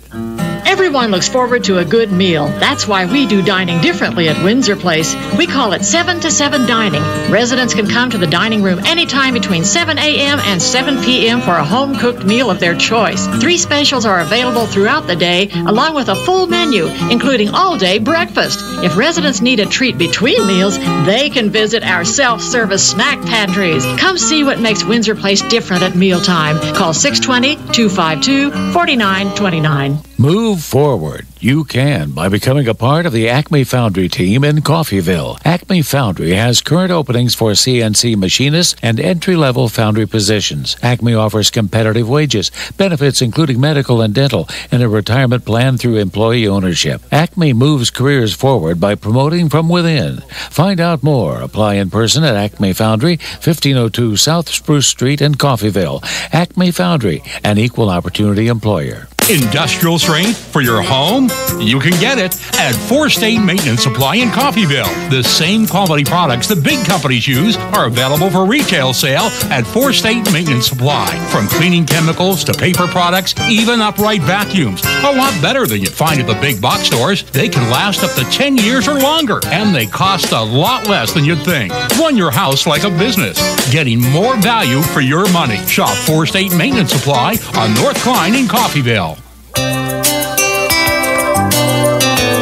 Everyone looks forward to a good meal. That's why we do dining differently at Windsor Place. We call it 7 to 7 dining. Residents can come to the dining room anytime between 7 a.m. and 7 p.m. for a home-cooked meal of their choice. 3 specials are available throughout the day, along with a full menu, including all-day breakfast. If residents need a treat between meals, they can visit our self-service snack pantries. Come see what makes Windsor Place different at mealtime. Call 620-252-4929. Move forward. You can by becoming a part of the Acme Foundry team in Coffeyville. Acme Foundry has current openings for CNC machinists and entry-level foundry positions. Acme offers competitive wages, benefits including medical and dental, and a retirement plan through employee ownership. Acme moves careers forward by promoting from within. Find out more. Apply in person at Acme Foundry, 1502 South Spruce Street in Coffeyville. Acme Foundry, an equal opportunity employer. Industrial strength for your home? You can get it at 4 State Maintenance Supply in Coffeyville. The same quality products the big companies use are available for retail sale at 4 State Maintenance Supply. From cleaning chemicals to paper products, even upright vacuums. A lot better than you'd find at the big box stores. They can last up to 10 years or longer, and they cost a lot less than you'd think. Run your house like a business, getting more value for your money. Shop 4 State Maintenance Supply on North Klein in Coffeyville.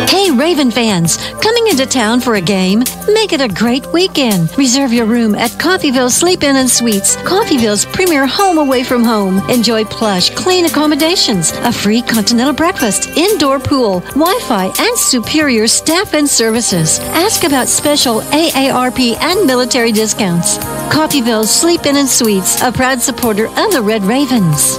Hey, Raven fans, coming into town for a game? Make it a great weekend. Reserve your room at Coffeyville Sleep-In and Suites, Coffeyville's premier home away from home. Enjoy plush, clean accommodations, a free continental breakfast, indoor pool, Wi-Fi, and superior staff and services. Ask about special AARP and military discounts. Coffeyville Sleep-In and Suites, a proud supporter of the Red Ravens.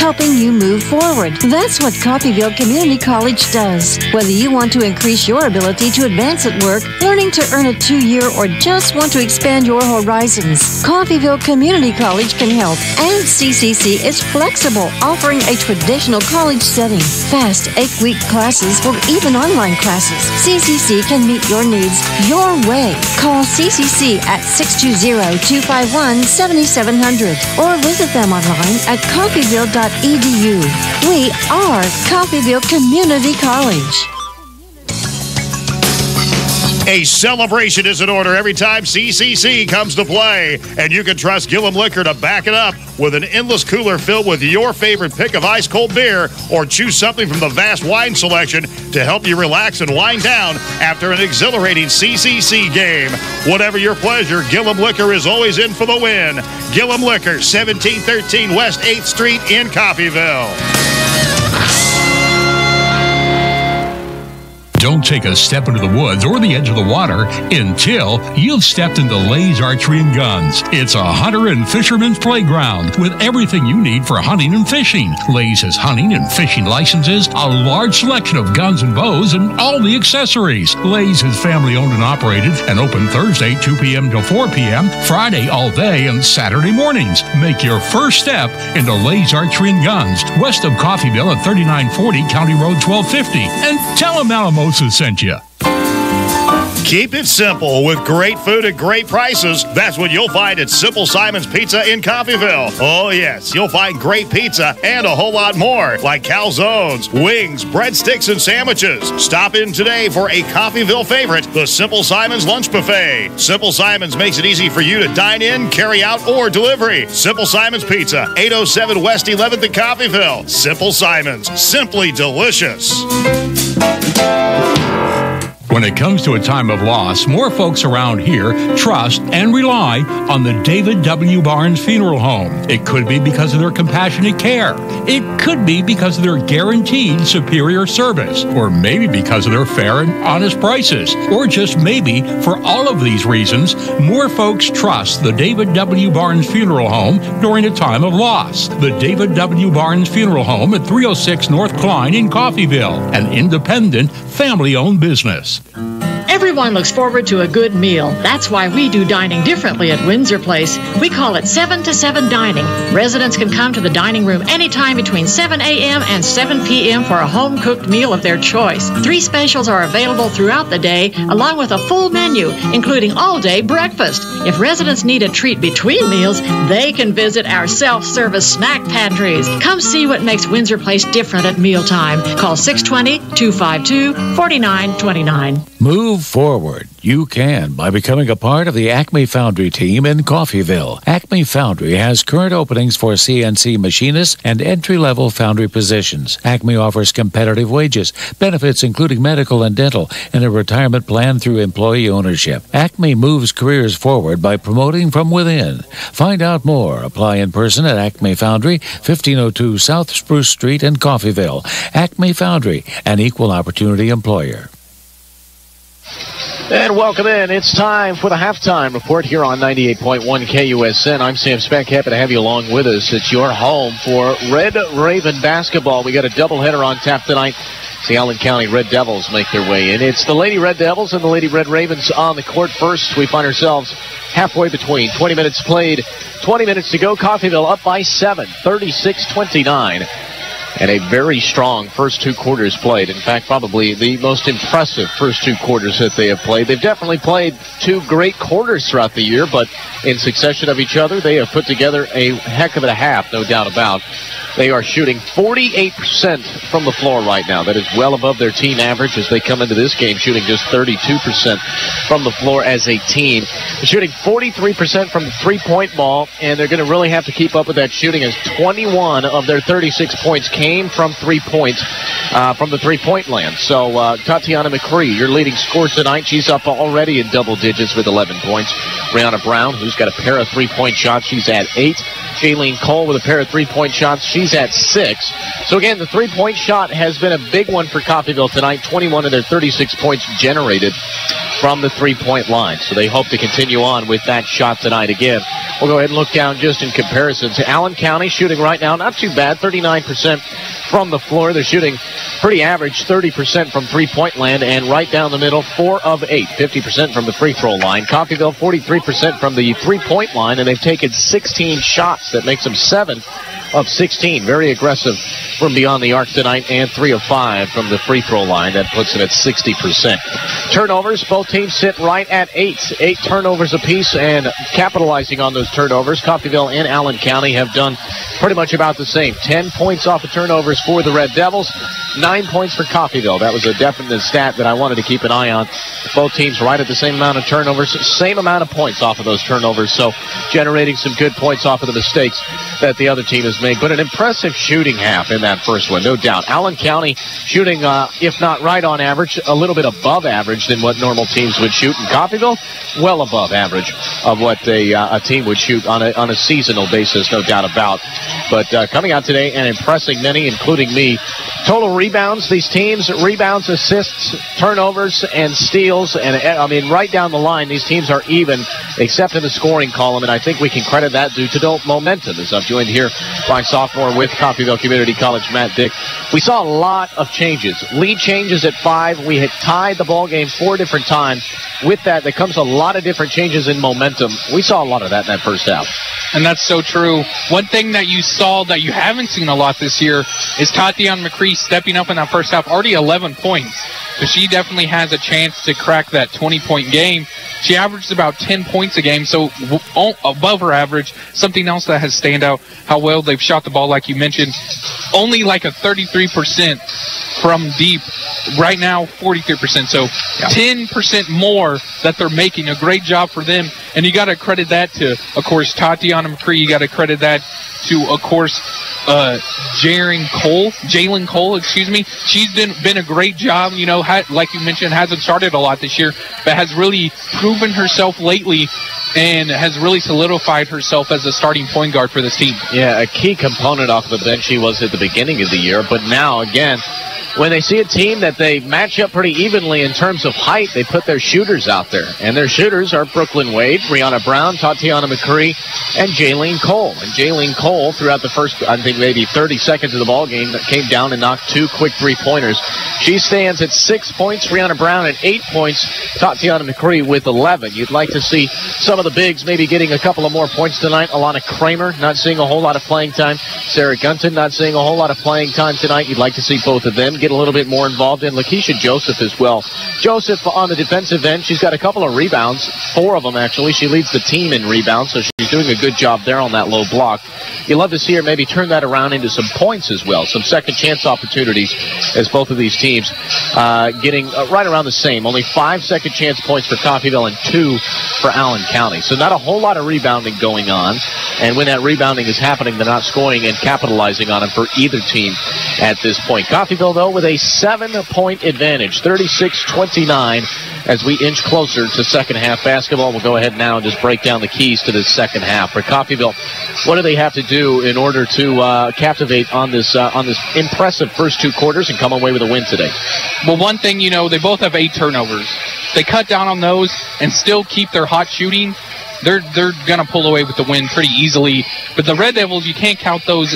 Helping you move forward. That's what Coffeyville Community College does. Whether you want to increase your ability to advance at work, learning to earn a 2-year, or just want to expand your horizons, Coffeyville Community College can help. And CCC is flexible, offering a traditional college setting, fast 8-week classes, or even online classes. CCC can meet your needs your way. Call CCC at 620-251-7700 or visit them online at coffeyville.edu. We are Coffeyville Community College. A celebration is in order every time CCC comes to play, and you can trust Gillum Liquor to back it up with an endless cooler filled with your favorite pick of ice-cold beer, or choose something from the vast wine selection to help you relax and wind down after an exhilarating CCC game. Whatever your pleasure, Gillum Liquor is always in for the win. Gillum Liquor, 1713 West 8th Street in Coffeyville. Don't take a step into the woods or the edge of the water until you've stepped into Lay's Archery and Guns. It's a hunter and fisherman's playground with everything you need for hunting and fishing. Lay's has hunting and fishing licenses, a large selection of guns and bows, and all the accessories. Lay's is family owned and operated and open Thursday 2 p.m. till 4 p.m., Friday all day, and Saturday mornings. Make your first step into Lay's Archery and Guns, west of Coffeyville at 3940 County Road 1250. And tell them Alamosa sent you. Keep it simple with great food at great prices. That's what you'll find at Simple Simon's Pizza in Coffeyville. Oh, yes, you'll find great pizza and a whole lot more, like calzones, wings, breadsticks, and sandwiches. Stop in today for a Coffeyville favorite, the Simple Simon's Lunch Buffet. Simple Simon's makes it easy for you to dine in, carry out, or delivery. Simple Simon's Pizza, 807 West 11th in Coffeyville. Simple Simon's, simply delicious. When it comes to a time of loss, more folks around here trust and rely on the David W. Barnes Funeral Home. It could be because of their compassionate care. It could be because of their guaranteed superior service, or maybe because of their fair and honest prices, or just maybe for all of these reasons, more folks trust the David W. Barnes Funeral Home during a time of loss. The David W. Barnes Funeral Home at 306 North Klein in Coffeyville, an independent, family-owned business. Everyone looks forward to a good meal. That's why we do dining differently at Windsor Place. We call it 7 to 7 dining. Residents can come to the dining room anytime between 7 a.m. and 7 p.m. for a home-cooked meal of their choice. 3 specials are available throughout the day, along with a full menu, including all-day breakfast. If residents need a treat between meals, they can visit our self-service snack pantries. Come see what makes Windsor Place different at mealtime. Call 620-252-4929. Move forward. You can by becoming a part of the Acme Foundry team in Coffeyville. Acme Foundry has current openings for CNC machinists and entry-level foundry positions. Acme offers competitive wages, benefits including medical and dental, and a retirement plan through employee ownership. Acme moves careers forward by promoting from within. Find out more. Apply in person at Acme Foundry, 1502 South Spruce Street in Coffeyville. Acme Foundry, an equal opportunity employer. And welcome in. It's time for the halftime report here on 98.1 KUSN. I'm Sam Speck. Happy to have you along with us. It's your home for Red Raven basketball. We got a doubleheader on tap tonight. The Allen County Red Devils make their way in. It's the Lady Red Devils and the Lady Red Ravens on the court first. We find ourselves halfway between. 20 minutes played, 20 minutes to go. Coffeyville up by 7, 36-29. And a very strong first 2 quarters played. In fact, probably the most impressive first 2 quarters that they have played. They've definitely played 2 great quarters throughout the year, but in succession of each other, they have put together a heck of a half, no doubt about. They are shooting 48% from the floor right now. That is well above their team average as they come into this game shooting just 32% from the floor as a team. They're shooting 43% from the three-point ball, and they're going to really have to keep up with that shooting as 21 of their 36 points came from 3 points from the three-point land. So Tatiana McCree, your leading scorer tonight, she's up already in double digits with 11 points. Brianna Brown, who's got a pair of three-point shots, she's at 8. Jaylene Cole with a pair of three-point shots. She's at 6. So, again, the three-point shot has been a big one for Coffeyville tonight. 21 of their 36 points generated from the three-point line. So they hope to continue on with that shot tonight. Again, we'll go ahead and look down just in comparison to Allen County shooting right now. Not too bad, 39% from the floor. They're shooting pretty average, 30% from three-point land, and right down the middle, 4 of 8, 50% from the free-throw line. Coffeyville, 43% from the three-point line, and they've taken 16 shots. That makes them 7 of 16. Very aggressive from beyond the arc tonight, and 3 of 5 from the free-throw line. That puts them at 60%. Turnovers, both teams sit right at 8. 8 turnovers apiece, and capitalizing on those turnovers, Coffeyville and Allen County have done pretty much about the same. 10 points off of turnovers for the Red Devils, 9 points for Coffeyville. That was a definite stat that I wanted to keep an eye on. Both teams right at the same amount of turnovers, same amount of points off of those turnovers, so generating some good points off of the mistakes that the other team has make, but an impressive shooting half in that first one, no doubt. Allen County shooting, if not right on average, a little bit above average than what normal teams would shoot. In Coffeyville, well above average of what a team would shoot on a seasonal basis, no doubt about. But coming out today and impressing many, including me. Total rebounds, these teams, rebounds, assists, turnovers, and steals. And, I mean, right down the line, these teams are even, except in the scoring column. And I think we can credit that due to momentum, as I'm joined here by sophomore with Coffeyville Community College, Matt Dick. We saw a lot of changes. Lead changes at 5. We had tied the ball game 4 different times. With that, there comes a lot of different changes in momentum. We saw a lot of that in that first half. And that's so true. One thing that you saw that you haven't seen a lot this year is Tatiana McCree stepping up in that first half, already 11 points. So she definitely has a chance to crack that 20-point game. She averages about 10 points a game, so above her average. Something else that has stand out, how well they've shot the ball, like you mentioned. Only like a 33% from deep. Right now, 43%. So 10% more that they're making. A great job for them. And you got to credit that to, of course, Tatiana McCree. You got to credit that to, of course, Jalen Cole, excuse me. She's been a great job, you know, like you mentioned, hasn't started a lot this year, but has really proven herself lately and has really solidified herself as a starting point guard for this team. Yeah, a key component off the bench she was at the beginning of the year, but now, again, when they see a team that they match up pretty evenly in terms of height, they put their shooters out there. And their shooters are Brooklyn Wade, Brianna Brown, Tatiana McCree, and Jaylene Cole. And Jaylene Cole, throughout the first, I think, maybe 30 seconds of the ball game, came down and knocked 2 quick three-pointers. She stands at 6 points, Brianna Brown at 8 points, Tatiana McCree with 11. You'd like to see some of the bigs maybe getting a couple of more points tonight. Alana Kramer not seeing a whole lot of playing time. Sarah Gunton not seeing a whole lot of playing time tonight. You'd like to see both of them get a little bit more involved in. Lakeisha Joseph as well. Joseph on the defensive end, she's got a couple of rebounds, 4 of them actually. She leads the team in rebounds, so she's doing a good job there on that low block. You love to see her maybe turn that around into some points as well, some second chance opportunities, as both of these teams getting right around the same. Only 5 second chance points for Coffeyville and 2 for Allen County. So not a whole lot of rebounding going on, and when that rebounding is happening, they're not scoring and capitalizing on it for either team at this point. Coffeyville, though, with a 7-point advantage, 36-29, as we inch closer to second half basketball. We'll go ahead now and just break down the keys to this second half. For Coffeyville, what do they have to do in order to captivate on this impressive first 2 quarters and come away with a win today? Well, one thing, you know, they both have 8 turnovers. They cut down on those and still keep their hot shooting. They're going to pull away with the win pretty easily. But the Red Devils, you can't count those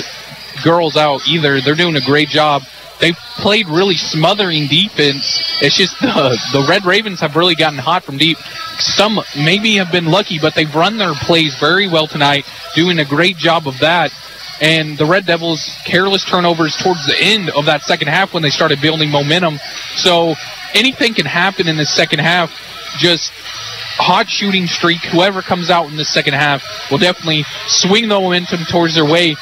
girls out either. They're doing a great job. They've played really smothering defense. It's just the Red Ravens have really gotten hot from deep. Some maybe have been lucky, but they've run their plays very well tonight, doing a great job of that. And the Red Devils, careless turnovers towards the end of that second half when they started building momentum. So anything can happen in the second half. Just hot shooting streak. Whoever comes out in the second half will definitely swing the momentum towards their way.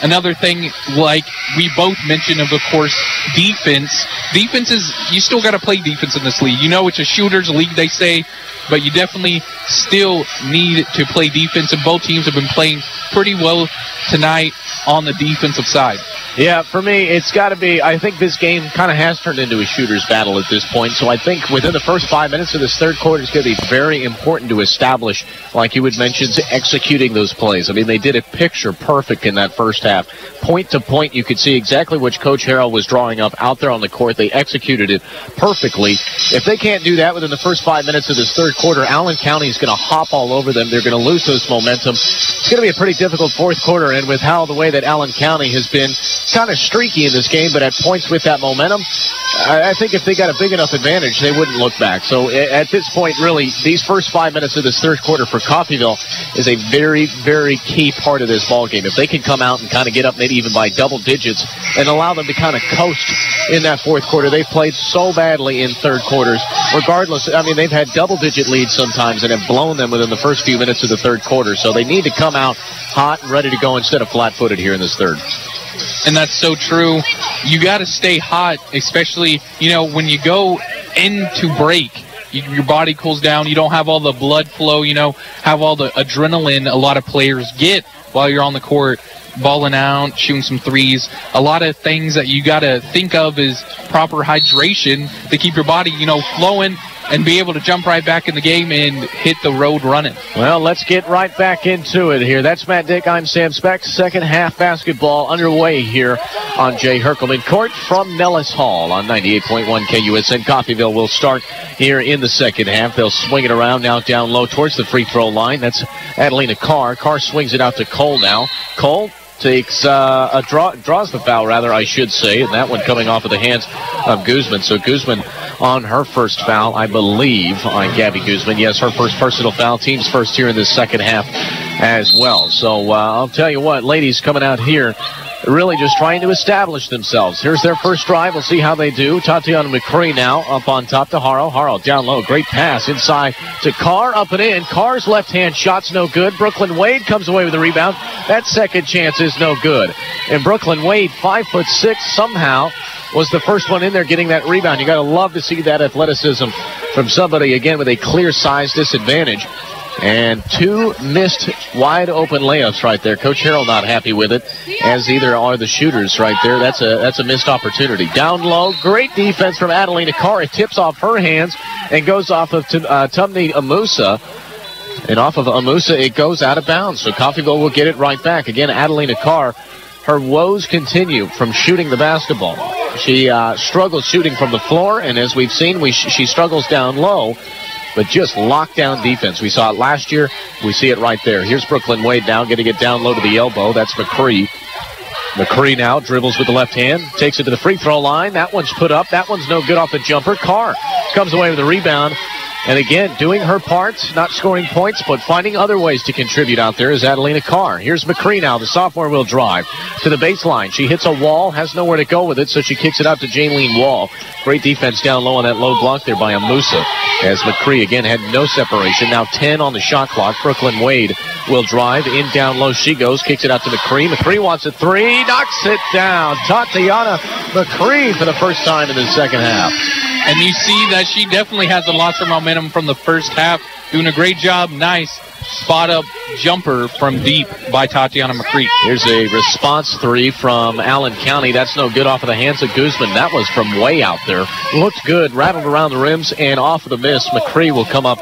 Another thing, like we both mentioned, of course, defense. Defense is, you still got to play defense in this league. You know, it's a shooter's league, they say, but you definitely still need to play defense, and both teams have been playing pretty well tonight on the defensive side. Yeah, for me, it's got to be, I think this game kind of has turned into a shooter's battle at this point, so I think within the first 5 minutes of this third quarter, it's going to be very important to establish, like you had mentioned, executing those plays. I mean, they did it picture perfect in that first half. Point to point, you could see exactly what Coach Harrell was drawing up out there on the court. They executed it perfectly. If they can't do that within the first 5 minutes of this third quarter, Allen County is going to hop all over them. They're going to lose this momentum. It's going to be a pretty difficult fourth quarter, and with how the way that Allen County has been kind of streaky in this game, but at points with that momentum, I think if they got a big enough advantage, they wouldn't look back. So at this point, really, these first 5 minutes of this third quarter for Coffeyville is a very, very key part of this ball game. If they can come out and kind of get up maybe even by double digits and allow them to kind of coast in that fourth quarter. They've played so badly in third quarters. Regardless, I mean, they've had double-digit leads sometimes and have blown them within the first few minutes of the third quarter. So they need to come out hot and ready to go instead of flat-footed here in this third. And that's so true. You got to stay hot, especially, you know, when you go into break. Your body cools down. You don't have all the blood flow, you know, have all the adrenaline a lot of players get while you're on the court. balling out, shooting some threes. A lot of things that you got to think of is proper hydration to keep your body, flowing and be able to jump right back in the game and hit the road running. Well, let's get right back into it here. That's Matt Dick. I'm Sam Speck. Second half basketball underway here on Jay Herkelman Court from Nellis Hall on 98.1 KUSN. Coffeyville will start here in the second half. They'll swing it around now down low towards the free throw line. That's Adelina Carr. Carr swings it out to Cole now. Cole takes draws the foul, rather, I should say, and that one coming off of the hands of Guzman. So Guzman on her first foul, I believe, on Gabby Guzman. Yes, her first personal foul. Team's first here in the second half as well. So I'll tell you what, ladies coming out here really just trying to establish themselves. Here's their first drive. We'll see how they do. Tatiana McCree now up on top to Haro. Haro down low. Great pass inside to Carr. Up and in. Carr's left-hand shot's no good. Brooklyn Wade comes away with the rebound. That second chance is no good. And Brooklyn Wade, 5'6", somehow was the first one in there getting that rebound. You got to love to see that athleticism from somebody, again, with a clear size disadvantage. And two missed wide-open layups right there. Coach Harrell not happy with it, as either are the shooters right there. That's a missed opportunity. Down low, great defense from Adelina Carr. It tips off her hands and goes off of Tumney Amusa. And off of Amusa, it goes out of bounds. So Coffeyville will get it right back. Again, Adelina Carr, her woes continue from shooting the basketball. She struggles shooting from the floor, and as we've seen, she struggles down low. But just lockdown defense. We saw it last year. We see it right there. Here's Brooklyn Wade now getting it down low to the elbow. That's McCree. McCree now dribbles with the left hand. Takes it to the free throw line. That one's put up. That one's no good off the jumper. Carr comes away with the rebound. And again, doing her parts, not scoring points, but finding other ways to contribute out there is Adelina Carr. Here's McCree now. The sophomore will drive to the baseline. She hits a wall, has nowhere to go with it, so she kicks it out to Jaylene Wall. Great defense down low on that low block there by Amusa. As McCree, again, had no separation. Now 10 on the shot clock. Brooklyn Wade will drive. In down low she goes. Kicks it out to McCree. McCree wants a three. Knocks it down. Tatiana McCree for the first time in the second half. And you see that she definitely hasn't lost her momentum from the first half. Doing a great job. Nice spot-up jumper from deep by Tatiana McCree. Here's a response three from Allen County. That's no good off of the hands of Guzman. That was from way out there. Looked good. Rattled around the rims and off of the miss. McCree will come up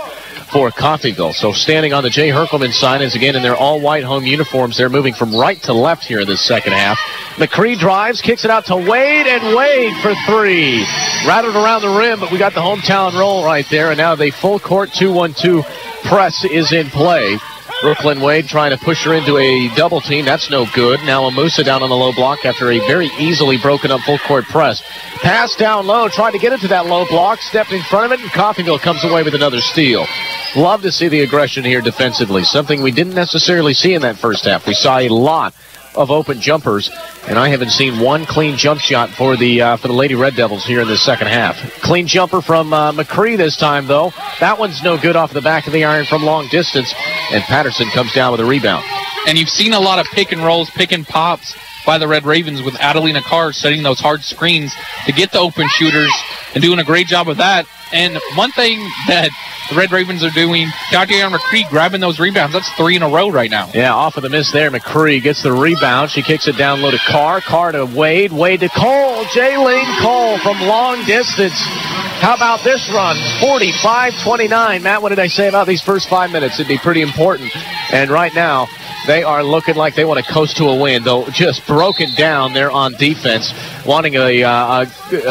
for Coffeyville. So standing on the Jay Herkelman sign is again in their all-white home uniforms. They're moving from right to left here in this second half. McCree drives, kicks it out to Wade, and Wade for three. Rattled around the rim, but we got the hometown roll right there, and now the full court 2-1-2 press is in play. Brooklyn Wade trying to push her into a double team. That's no good. Now Amusa down on the low block after a very easily broken up full court press. Pass down low, tried to get it to that low block, stepped in front of it, and Coffeyville comes away with another steal. Love to see the aggression here defensively, something we didn't necessarily see in that first half. We saw a lot of open jumpers, and I haven't seen one clean jump shot for the Lady Red Devils here in the second half. Clean jumper from McCree this time, though. That one's no good off the back of the iron from long distance, and Patterson comes down with a rebound. And you've seen a lot of pick and rolls, pick and pops by the Red Ravens with Adelina Carr setting those hard screens to get the open shooters and doing a great job of that. And one thing that the Red Ravens are doing, Tatiana McCree grabbing those rebounds. That's 3 in a row right now. Yeah, off of the miss there. McCree gets the rebound. She kicks it down low to Carr. Carr to Wade. Wade to Cole. Jaylene Cole from long distance. How about this run? 45-29. Matt, what did I say about these first 5 minutes? It'd be pretty important. And right now, they are looking like they want to coast to a win, though just broken down there on defense. Wanting a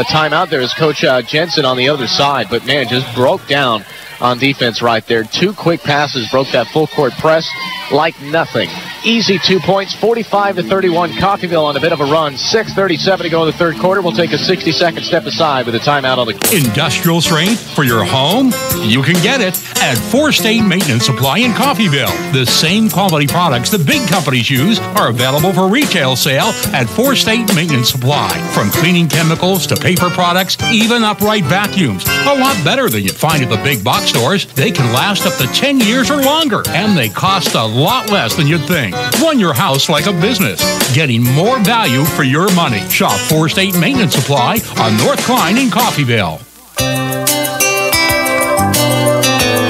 timeout there is Coach Jensen on the other side. But, man, just broke down on defense right there. 2 quick passes broke that full court press like nothing. Easy 2 points, 45-31. Coffeyville on a bit of a run. 6:37 to go in the third quarter. We'll take a 60-second step aside with a timeout on the court. Industrial strength for your home? You can get it at 4 State Maintenance Supply in Coffeyville. The same quality products the big companies use are available for retail sale at 4 State Maintenance Supply. From cleaning chemicals to paper products, even upright vacuums. A lot better than you'd find at the big box stores. They can last up to 10 years or longer, and they cost a lot less than you'd think. Run your house like a business, getting more value for your money. Shop 4 State Maintenance Supply on North Klein in Coffeyville.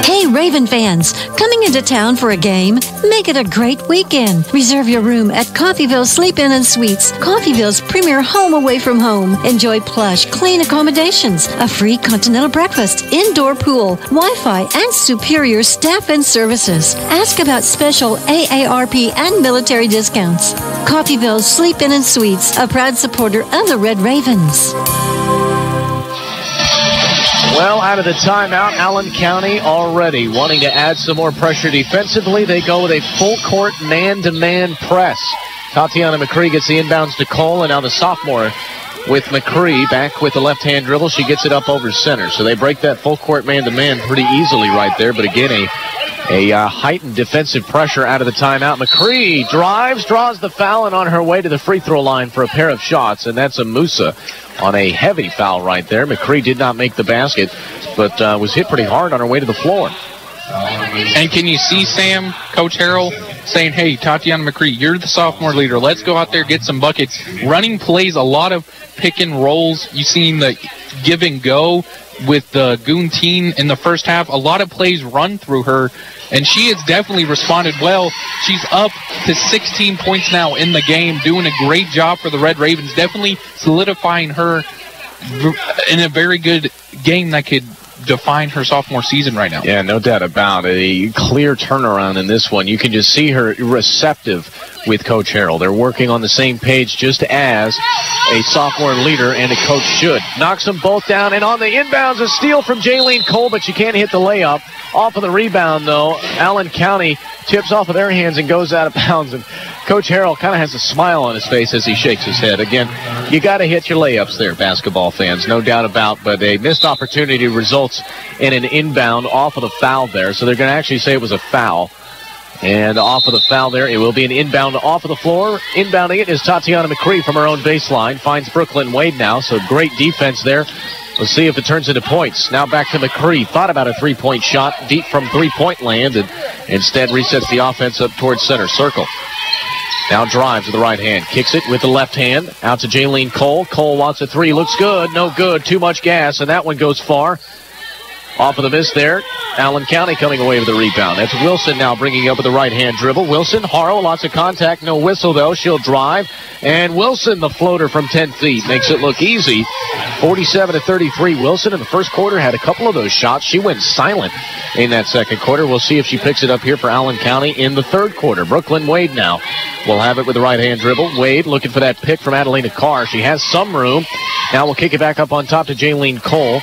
Hey, Raven fans, coming into town for a game? Make it a great weekend. Reserve your room at Coffeyville Sleep-In and Suites, Coffeyville's premier home away from home. Enjoy plush, clean accommodations, a free continental breakfast, indoor pool, Wi-Fi, and superior staff and services. Ask about special AARP and military discounts. Coffeyville Sleep-In and Suites, a proud supporter of the Red Ravens. Well, out of the timeout, Allen County already wanting to add some more pressure defensively. They go with a full-court man-to-man press. Tatiana McCree gets the inbounds to Cole, and now the sophomore with McCree back with the left-hand dribble. She gets it up over center. So they break that full-court man-to-man pretty easily right there. But again, a heightened defensive pressure out of the timeout. McCree drives, draws the foul, and on her way to the free throw line for a pair of shots, and that's a Musa on a heavy foul right there. McCree did not make the basket, but was hit pretty hard on her way to the floor. And can you see, Sam, Coach Harrell saying, hey, Tatiana McCree, you're the sophomore leader. Let's go out there, get some buckets. Running plays, a lot of pick and rolls. You've seen the give and go with the Goon team in the first half. A lot of plays run through her, and she has definitely responded well. She's up to 16 points now in the game, doing a great job for the Red Ravens, definitely solidifying her in a very good game that could define her sophomore season right now. Yeah, no doubt about it. A clear turnaround in this one. You can just see her receptive with Coach Harrell. They're working on the same page just as a sophomore leader and a coach should. Knocks them both down, and on the inbounds, a steal from Jaylene Cole, but she can't hit the layup. Off of the rebound, though, Allen County tips off of their hands and goes out of bounds, and Coach Harrell kind of has a smile on his face as he shakes his head. Again, you got to hit your layups there, basketball fans, no doubt about, but a missed opportunity results in an inbound off of the foul there, so they're going to actually say it was a foul. And off of the foul there, it will be an inbound off of the floor. Inbounding it is Tatiana McCree from her own baseline. Finds Brooklyn Wade now, so great defense there. Let's see if it turns into points. Now back to McCree. Thought about a three-point shot deep from three-point land, and instead resets the offense up towards center circle. Now drives with the right hand. Kicks it with the left hand. Out to Jaylene Cole. Cole wants a three. Looks good. No good. Too much gas, and that one goes far. Off of the miss there. Allen County coming away with the rebound. That's Wilson now bringing up with the right-hand dribble. Wilson, Harrow, lots of contact. No whistle, though. She'll drive. And Wilson, the floater from 10 feet, makes it look easy. 47-33. Wilson in the first quarter had a couple of those shots. She went silent in that second quarter. We'll see if she picks it up here for Allen County in the third quarter. Brooklyn Wade now will have it with the right-hand dribble. Wade looking for that pick from Adelina Carr. She has some room. Now we'll kick it back up on top to Jaylene Cole.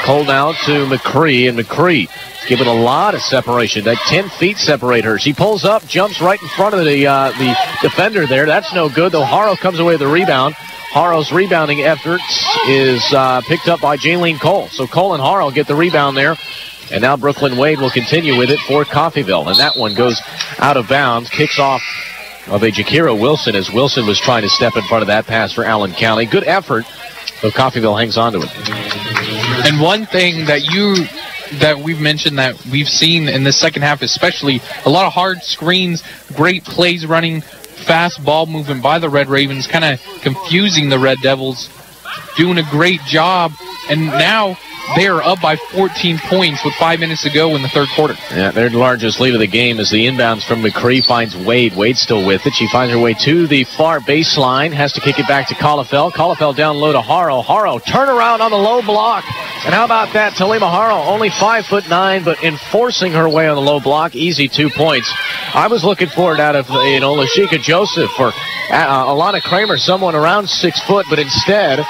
Cole now to McCree, and McCree given a lot of separation. That 10 feet separate her. She pulls up, jumps right in front of the defender there. That's no good, though. Harrow comes away with the rebound. Harrow's rebounding efforts is picked up by Jaylene Cole. So Cole and Harrow get the rebound there. And now Brooklyn Wade will continue with it for Coffeyville. And that one goes out of bounds. Kicks off of a Jakira Wilson as Wilson was trying to step in front of that pass for Allen County. Good effort, though Coffeyville hangs on to it. And one thing that we've mentioned that we've seen in the second half, especially a lot of hard screens, great plays running, fast ball movement by the Red Ravens, kind of confusing the Red Devils, doing a great job. And now they are up by 14 points with 5 minutes to go in the third quarter. Yeah, their largest lead of the game is the inbounds from McCree. Finds Wade. Wade's still with it. She finds her way to the far baseline. Has to kick it back to Collifell. Collifell down low to Harrow. Harrow turn around on the low block. And how about that? Talima Harrow, only 5'9", but enforcing her way on the low block. Easy 2 points. I was looking for it out of, Lashika Joseph or Alana Kramer, someone around 6 foot, but instead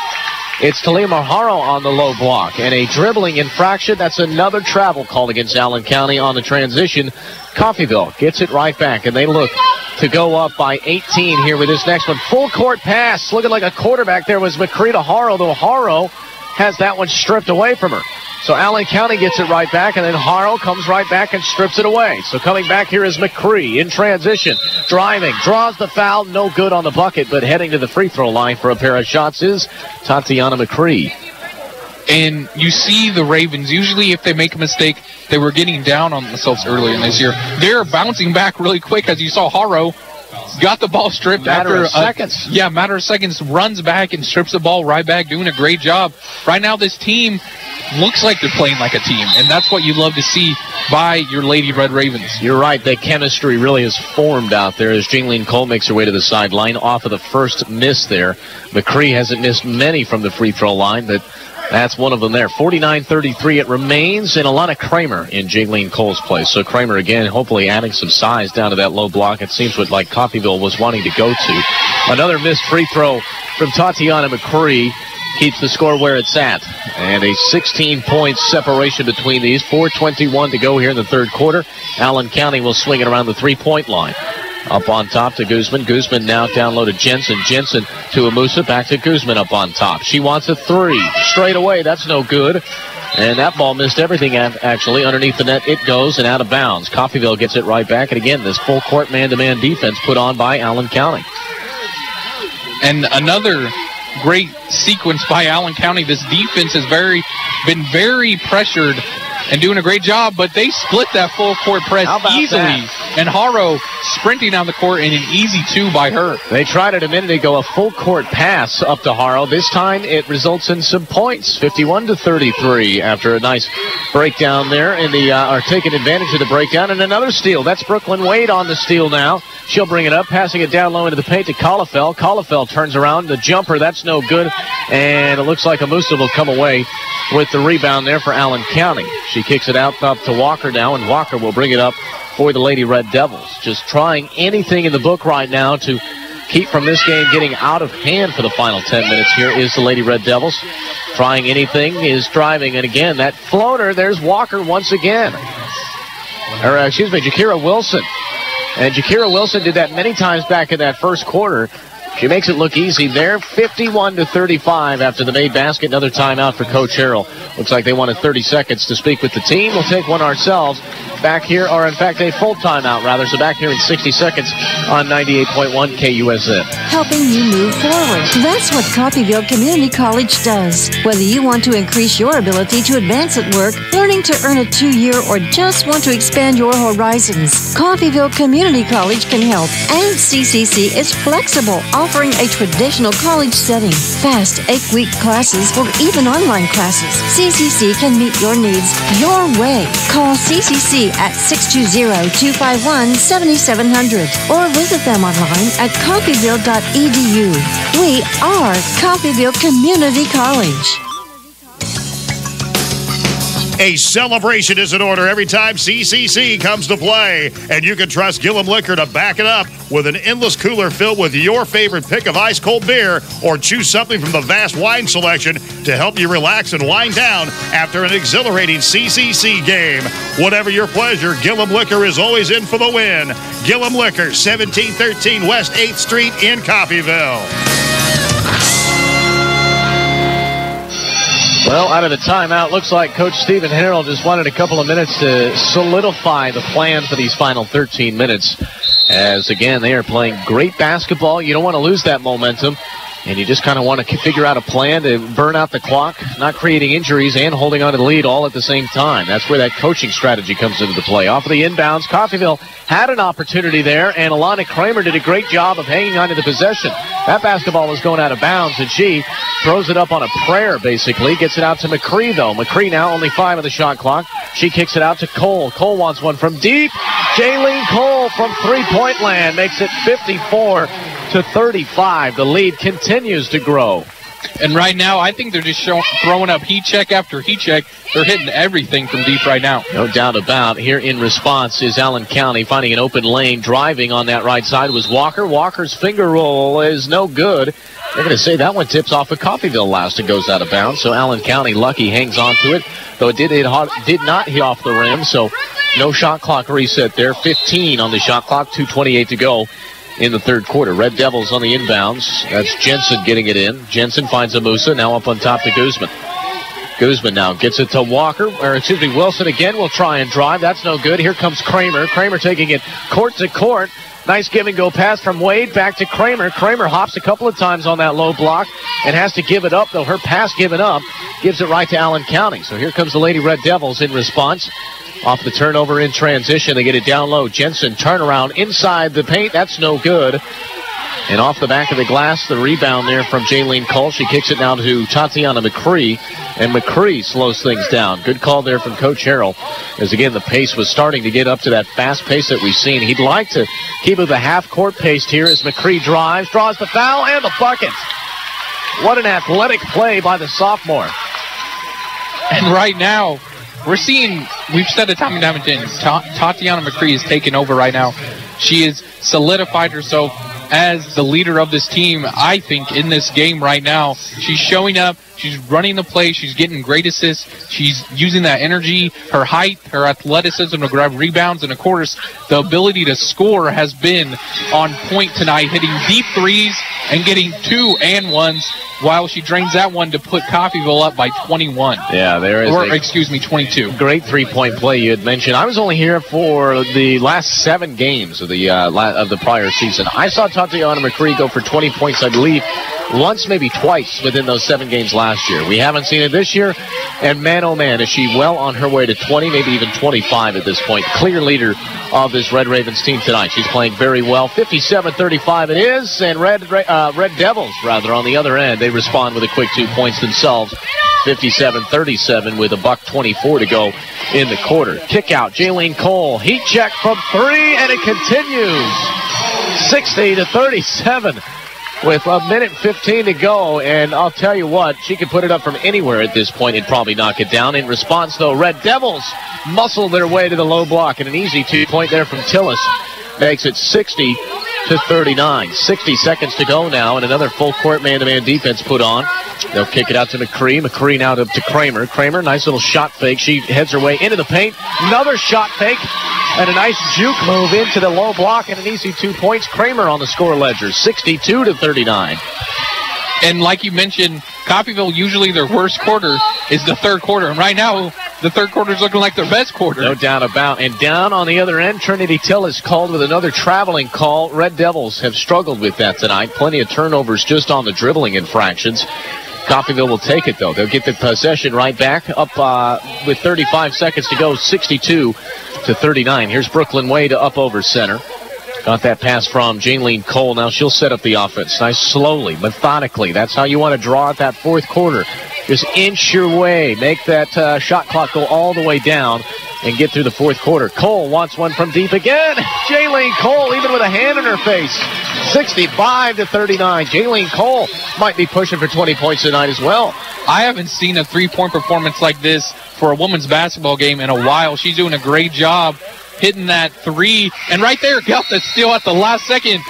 it's Talima Harrow on the low block. And a dribbling infraction. That's another travel called against Allen County on the transition. Coffeyville gets it right back, and they look to go up by 18 here with this next one. Full court pass. Looking like a quarterback there was McCree to Harrow, though Harrow has that one stripped away from her. So Allen County gets it right back, and then Harrow comes right back and strips it away. So coming back here is McCree in transition. Driving, draws the foul, no good on the bucket, but heading to the free throw line for a pair of shots is Tatiana McCree. And you see the Ravens, usually if they make a mistake, they were getting down on themselves earlier in this year. They're bouncing back really quick, as you saw Harrow got the ball stripped matter of seconds. Matter of seconds, runs back and strips the ball right back, doing a great job. Right now, this team looks like they're playing like a team, and that's what you love to see by your Lady Red Ravens. You're right. The chemistry really is formed out there as Jingleen Cole makes her way to the sideline off of the first miss there. McCree hasn't missed many from the free throw line, but that's one of them there. 49-33 it remains, and Alana Kramer in Jingleen Cole's place. So Kramer, again, hopefully adding some size down to that low block. It seems what like Coffeyville was wanting to go to. Another missed free throw from Tatiana McCree keeps the score where it's at. And a 16-point separation between these. 4:21 to go here in the third quarter. Allen County will swing it around the three-point line. Up on top to Guzman. Guzman now down low to Jensen. Jensen to Amusa. Back to Guzman up on top. She wants a three. Straight away. That's no good. And that ball missed everything, actually. Underneath the net, it goes and out of bounds. Coffeyville gets it right back. And again, this full court man-to-man defense put on by Allen County. And another great sequence by Allen County. This defense has been very pressured and doing a great job, but they split that full court press easily. And Haro sprinting down the court in an easy two by her. They tried it a minute ago, a full court pass up to Haro. This time it results in some points, 51-33 after a nice breakdown there in the are taking advantage of the breakdown, and another steal. That's Brooklyn Wade on the steal now. She'll bring it up, passing it down low into the paint to Collifell. Collifell turns around, the jumper, that's no good, and it looks like Amusa will come away with the rebound there for Allen County. She kicks it out up to Walker now, and Walker will bring it up for the Lady Red Devils. Just trying anything in the book right now to keep from this game getting out of hand for the final 10 minutes here is the Lady Red Devils. Trying anything is driving, and again, that floater, there's Walker once again. Jakira Wilson. And Jakira Wilson did that many times back in that first quarter. She makes it look easy there. 51-35 after the made basket. Another timeout for Coach Harrell. Looks like they wanted 30 seconds to speak with the team. We'll take one ourselves back here, or in fact a full timeout rather. So back here in 60 seconds on 98.1 KUSN. Helping you move forward. That's what Coffeyville Community College does. Whether you want to increase your ability to advance at work, learning to earn a 2-year, or just want to expand your horizons, Coffeyville Community College can help. And CCC is flexible, offering a traditional college setting, fast 8-week classes, or even online classes. CCC can meet your needs your way. Call CCC at 620-251-7700 or visit them online at coffeyville.edu. We are Coffeyville Community College. A celebration is in order every time CCC comes to play, and you can trust Gillum Liquor to back it up with an endless cooler filled with your favorite pick of ice-cold beer, or choose something from the vast wine selection to help you relax and wind down after an exhilarating CCC game. Whatever your pleasure, Gillum Liquor is always in for the win. Gillum Liquor, 1713 West 8th Street in Coffeyville. Well, out of the timeout, looks like Coach Stephen Harrell just wanted a couple of minutes to solidify the plan for these final 13 minutes. As, again, they are playing great basketball. You don't want to lose that momentum. And you just kind of want to figure out a plan to burn out the clock, not creating injuries and holding on to the lead all at the same time. That's where that coaching strategy comes into the play. Off of the inbounds, Coffeyville had an opportunity there, and Alana Kramer did a great job of hanging on to the possession. That basketball was going out of bounds, and she throws it up on a prayer, basically. Gets it out to McCree, though. McCree now only 5 on the shot clock. She kicks it out to Cole. Cole wants one from deep. Jaylene Cole from three-point land makes it 54-35. The lead continues to grow. And right now, I think they're just throwing up heat check after heat check. They're hitting everything from deep right now. No doubt about. Here in response is Allen County finding an open lane. Driving on that right side was Walker. Walker's finger roll is no good. They're going to say that one tips off of Coffeyville last and goes out of bounds. So Allen County, lucky, hangs on to it. Though it did not hit off the rim, so no shot clock reset there. 15 on the shot clock, 2:28 to go in the third quarter. Red Devils on the inbounds. That's Jensen getting it in. Jensen finds Amusa, now up on top to Guzman. Guzman now gets it to Wilson again will try and drive. That's no good. Here comes Kramer. Kramer taking it court to court. Nice give-and-go pass from Wade back to Kramer. Kramer hops a couple of times on that low block and has to give it up, though her pass given up gives it right to Allen County. So here comes the Lady Red Devils in response. Off the turnover in transition, they get it down low. Jensen turnaround inside the paint. That's no good. And off the back of the glass, the rebound there from Jaylene Cole. She kicks it now to Tatiana McCree, and McCree slows things down. Good call there from Coach Harrell, as again the pace was starting to get up to that fast pace that we've seen. He'd like to keep it the half-court pace here as McCree drives, draws the foul, and the bucket. What an athletic play by the sophomore. And right now, we're seeing, we've said it time and time again, Tatiana McCree is taking over right now. She has solidified herself as the leader of this team, I think, in this game right now. She's showing up. She's running the play. She's getting great assists. She's using that energy, her height, her athleticism to grab rebounds. And, of course, the ability to score has been on point tonight, hitting deep threes and getting 2 and 1s while she drains that one to put Coffeyville up by 21. Yeah, there is 22. Great three-point play you had mentioned. I was only here for the last 7 games of the prior season. I saw Tatiana McCree go for 20 points, I believe, once, maybe twice within those 7 games last year. We haven't seen it this year, and man, oh man, is she well on her way to 20, maybe even 25 at this point. Clear leader of this Red Ravens team tonight. She's playing very well. 57-35 it is, and Red Devils, on the other end, they respond with a quick 2 points themselves. 57-37 with $1:24 to go in the quarter. Kick out, Jaylene Cole, heat check from 3, and it continues. 60-37. With 1:15 to go, and I'll tell you what, she could put it up from anywhere at this point and probably knock it down. In response, though, Red Devils muscle their way to the low block, and an easy 2-point there from Tillis makes it 60-39. 60 seconds to go now, and another full-court man-to-man defense put on. They'll kick it out to McCree. McCree now to Kramer. Kramer, nice little shot fake. She heads her way into the paint. Another shot fake. And a nice juke move into the low block and an easy 2 points. Kramer on the score ledger, 62-39. And like you mentioned, Coffeyville, usually their worst quarter is the third quarter. And right now, the third quarter is looking like their best quarter. No doubt about. And down on the other end, Trinity Till is called with another traveling call. Red Devils have struggled with that tonight. Plenty of turnovers just on the dribbling infractions. Coffeyville will take it, though. They'll get the possession right back up with 35 seconds to go, 62-39. Here's Brooklyn Way to up over center. Got that pass from Jaylene Cole. Now she'll set up the offense. Nice, slowly, methodically. That's how you want to draw out that fourth quarter. Just inch your way. Make that shot clock go all the way down and get through the fourth quarter. Cole wants one from deep again. Jaylene Cole, even with a hand in her face. 65-39. Jaylene Cole might be pushing for 20 points tonight as well. I haven't seen a three-point performance like this for a women's basketball game in a while. She's doing a great job hitting that three. And right there, got the steal at the last second.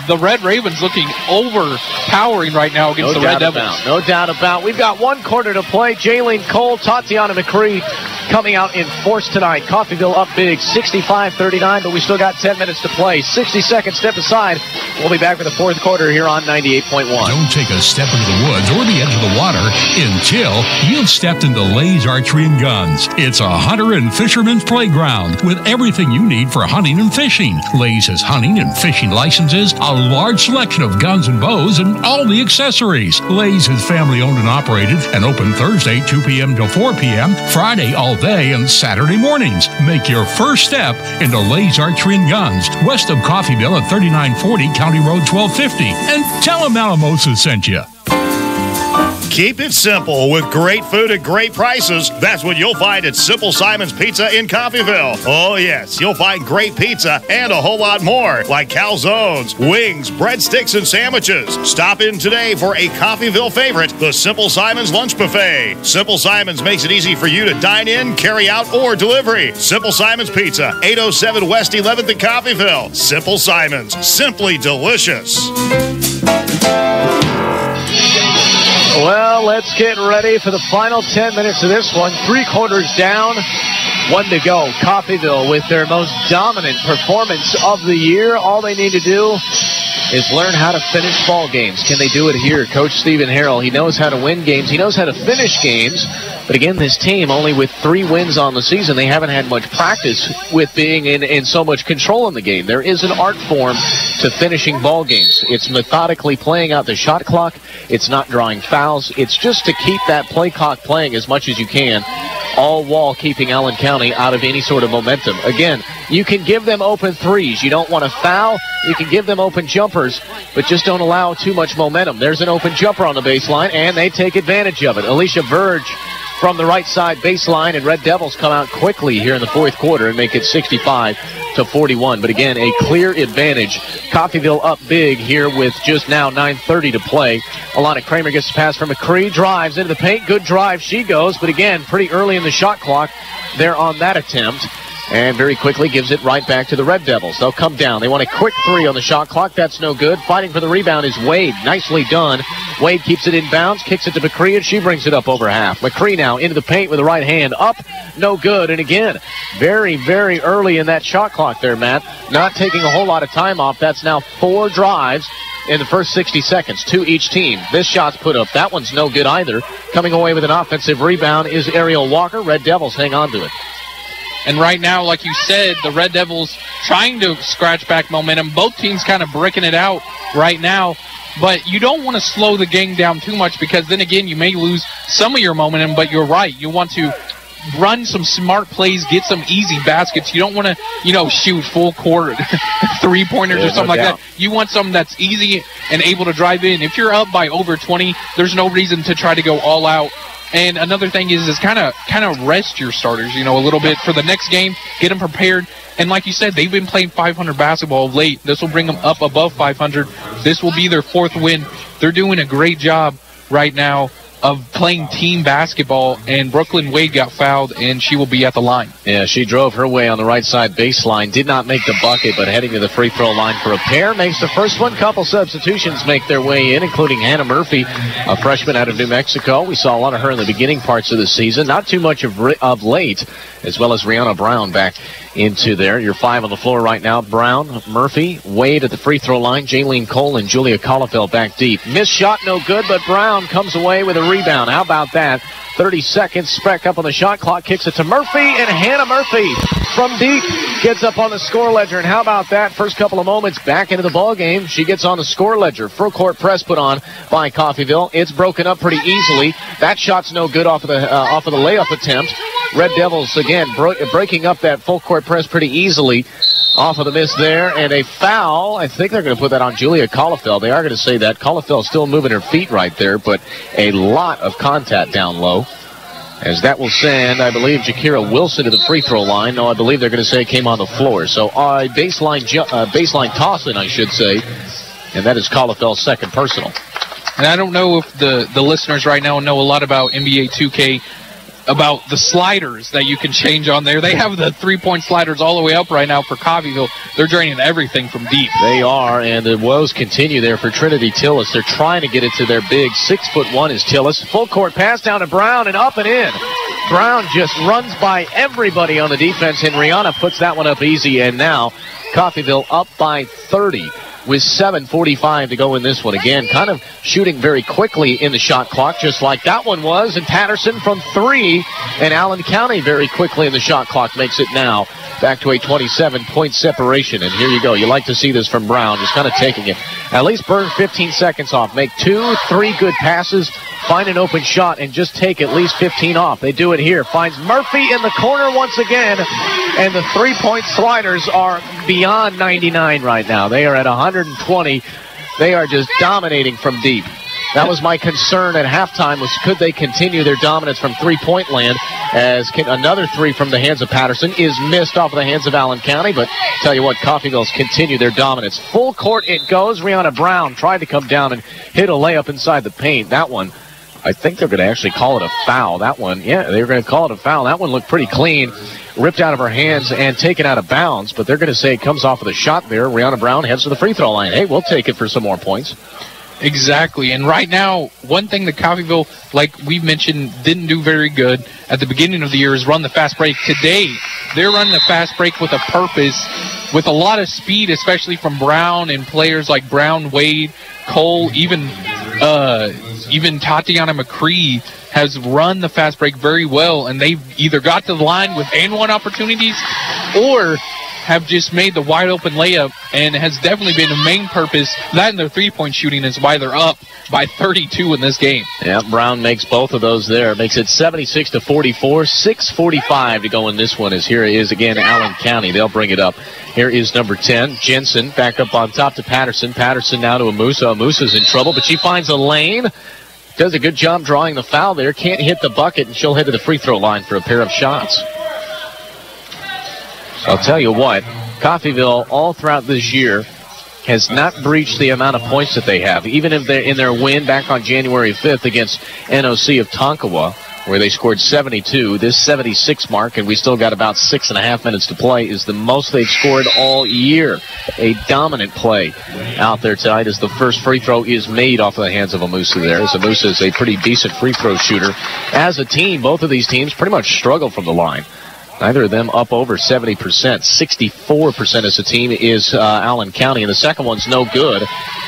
The Red Ravens looking overpowering right now against the Red Devils. No doubt about. We've got 1 quarter to play. Jaylene Cole, Tatiana McCree coming out in force tonight. Coffeyville up big, 65-39, but we still got 10 minutes to play. 60 seconds, step aside. We'll be back for the fourth quarter here on 98.1. Don't take a step into the woods or the edge of the water until you've stepped into Lay's Archery and Guns. It's a hunter and fisherman's playground with everything you need for hunting and fishing. Lay's has hunting and fishing licenses, a large selection of guns and bows, and all the accessories. Lay's is family owned and operated and open Thursday 2 p.m. to 4 p.m., Friday all day, and Saturday mornings. Make your first step into Lay's Archery and Guns, west of Coffeyville at 3940 County Road 1250. And tell them Alamosa sent you. Keep it simple with great food at great prices. That's what you'll find at Simple Simon's Pizza in Coffeyville. Oh, yes, you'll find great pizza and a whole lot more, like calzones, wings, breadsticks, and sandwiches. Stop in today for a Coffeyville favorite, the Simple Simon's Lunch Buffet. Simple Simon's makes it easy for you to dine in, carry out, or delivery. Simple Simon's Pizza, 807 West 11th in Coffeyville. Simple Simon's, simply delicious. Well, let's get ready for the final 10 minutes of this one. 3 quarters down, 1 to go. Coffeyville with their most dominant performance of the year. All they need to do is learn how to finish ball games. Can they do it here? Coach Stephen Harrell, he knows how to win games. He knows how to finish games. But again, this team, only with 3 wins on the season, they haven't had much practice with being in so much control in the game. There is an art form to finishing ball games. It's methodically playing out the shot clock. It's not drawing fouls. It's just to keep that play clock playing as much as you can all while keeping Allen County out of any sort of momentum. Again, you can give them open threes. You don't want to foul. You can give them open jumpers, but just don't allow too much momentum. There's an open jumper on the baseline, and they take advantage of it. Alicia Verge from the right side baseline, and Red Devils come out quickly here in the fourth quarter and make it 65-41. But again, a clear advantage. Coffeyville up big here with just now 9:30 to play. Alana Kramer gets the pass from McCree, drives into the paint. Good drive, she goes, but again, pretty early in the shot clock there on that attempt. And very quickly gives it right back to the Red Devils. They'll come down. They want a quick three on the shot clock. That's no good. Fighting for the rebound is Wade. Nicely done. Wade keeps it in bounds, kicks it to McCree, and she brings it up over half. McCree now into the paint with the right hand. Up, no good. And again, very, very early in that shot clock there, Matt. Not taking a whole lot of time off. That's now 4 drives in the first 60 seconds, 2 each team. This shot's put up. That one's no good either. Coming away with an offensive rebound is Ariel Walker. Red Devils hang on to it. And right now, like you said, the Red Devils trying to scratch back momentum. Both teams kind of breaking it out right now. But you don't want to slow the game down too much because then again, you may lose some of your momentum. But you're right. You want to run some smart plays, get some easy baskets. You don't want to, shoot full court three-pointers or something like that. You want something that's easy and able to drive in. If you're up by over 20, there's no reason to try to go all out. And another thing is kind of rest your starters, a little bit for the next game, get them prepared. And like you said, they've been playing 500 basketball of late. This will bring them up above 500. This will be their 4th win. They're doing a great job right now of playing team basketball, and Brooklyn Wade got fouled, and she will be at the line. Yeah, she drove her way on the right side baseline. Did not make the bucket, but heading to the free throw line for a pair. Makes the first one. Couple substitutions make their way in, including Hannah Murphy, a freshman out of New Mexico. We saw a lot of her in the beginning parts of the season. Not too much of late, as well as Rihanna Brown back into there. Your 5 on the floor right now. Brown, Murphy, Wade at the free throw line. Jaylene Cole and Julia Collefeld back deep. Missed shot, no good, but Brown comes away with a rebound. How about that? 30 seconds, Speck up on the shot clock, kicks it to Murphy, and Hannah Murphy from deep gets up on the score ledger. And how about that? First couple of moments back into the ball game, she gets on the score ledger. Full court press put on by Coffeyville. It's broken up pretty easily. That shot's no good off of the layup attempt. Red Devils again breaking up that full court press pretty easily off of the miss there, and a foul. I think they're going to put that on Julia Collefeld. They are going to say that. Collefeld still moving her feet right there, but a lot of contact down low. As that will send, I believe, Jakira Wilson to the free throw line. No, I believe they're going to say it came on the floor. So baseline toss-in, I should say, and that is Collefeld's second personal. And I don't know if the listeners right now know a lot about NBA 2K, about the sliders that you can change on there. They have the three-point sliders all the way up right now for Coffeyville. They're draining everything from deep. They are, and the woes continue there for Trinity Tillis. They're trying to get it to their big. 6'1" is Tillis. Full court pass down to Brown and up and in. Brown just runs by everybody on the defense, and Rihanna puts that one up easy, and now Coffeyville up by 30. With 7:45 to go in this one. Again, kind of shooting very quickly in the shot clock, just like that one was. And Patterson from 3, and Allen County very quickly in the shot clock makes it now back to a 27-point separation. And here you go. You like to see this from Brown, just kind of taking it. At least burn 15 seconds off. Make 2-3 good passes, find an open shot, and just take at least 15 off. They do it here. Finds Murphy in the corner once again, and the three-point sliders are beyond 99 right now. They are at 120. They are just dominating from deep. That was my concern at halftime, was could they continue their dominance from three-point land, as another 3 from the hands of Patterson is missed off of the hands of Allen County. But tell you what, Coffeyville's continue their dominance. Full court it goes. Rihanna Brown tried to come down and hit a layup inside the paint. That one, I think they're going to actually call it a foul. That one, yeah, they're going to call it a foul. That one looked pretty clean. Ripped out of her hands and taken out of bounds, but they're going to say it comes off of the shot there. Rihanna Brown heads to the free throw line. Hey, we'll take it for some more points. Exactly. And right now, one thing that Coffeyville, like we mentioned, didn't do very good at the beginning of the year is run the fast break. Today, they're running the fast break with a purpose, with a lot of speed, especially from Brown and players like Brown, Wade, Cole, even Tatiana McCree has run the fast break very well, and they've either got to the line with and one opportunities, or have just made the wide open layup and has definitely been the main purpose. That and their three-point shooting is why they're up by 32 in this game. Yeah, Brown makes both of those there. Makes it 76-44, 6:45 to go in this one, as here is again Allen County. They'll bring it up. Here is number 10, Jensen, back up on top to Patterson. Patterson now to Amusa. Amusa's in trouble, but she finds a lane. Does a good job drawing the foul there. Can't hit the bucket, and she'll head to the free throw line for a pair of shots. I'll tell you what, Coffeyville all throughout this year has not breached the amount of points that they have. Even if they're in their win back on January 5th against NOC of Tonkawa, where they scored 72, this 76 mark, and we still got about 6.5 minutes to play, is the most they've scored all year. A dominant play out there tonight as the first free throw is made off of the hands of Amusa there. As Amusa is a pretty decent free throw shooter. As a team, both of these teams pretty much struggle from the line. Neither of them up over 70%. 64% as a team is Allen County, and the second one's no good.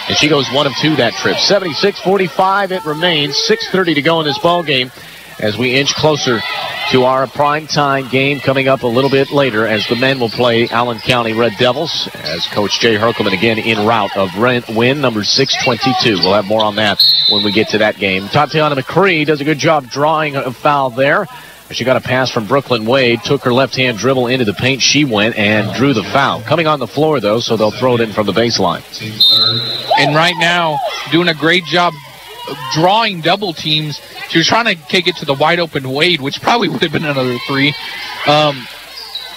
And she goes 1 of 2 that trip. 76-45 it remains. 6:30 to go in this ball game as we inch closer to our primetime game coming up a little bit later as the men will play Allen County Red Devils as Coach Jay Herkelman again in route of win number 622. We'll have more on that when we get to that game. Tatiana McCree does a good job drawing a foul there. She got a pass from Brooklyn Wade, took her left-hand dribble into the paint. She went and drew the foul. Coming on the floor, though, so they'll throw it in from the baseline. And right now, doing a great job drawing double teams. She was trying to kick it to the wide-open Wade, which probably would have been another 3.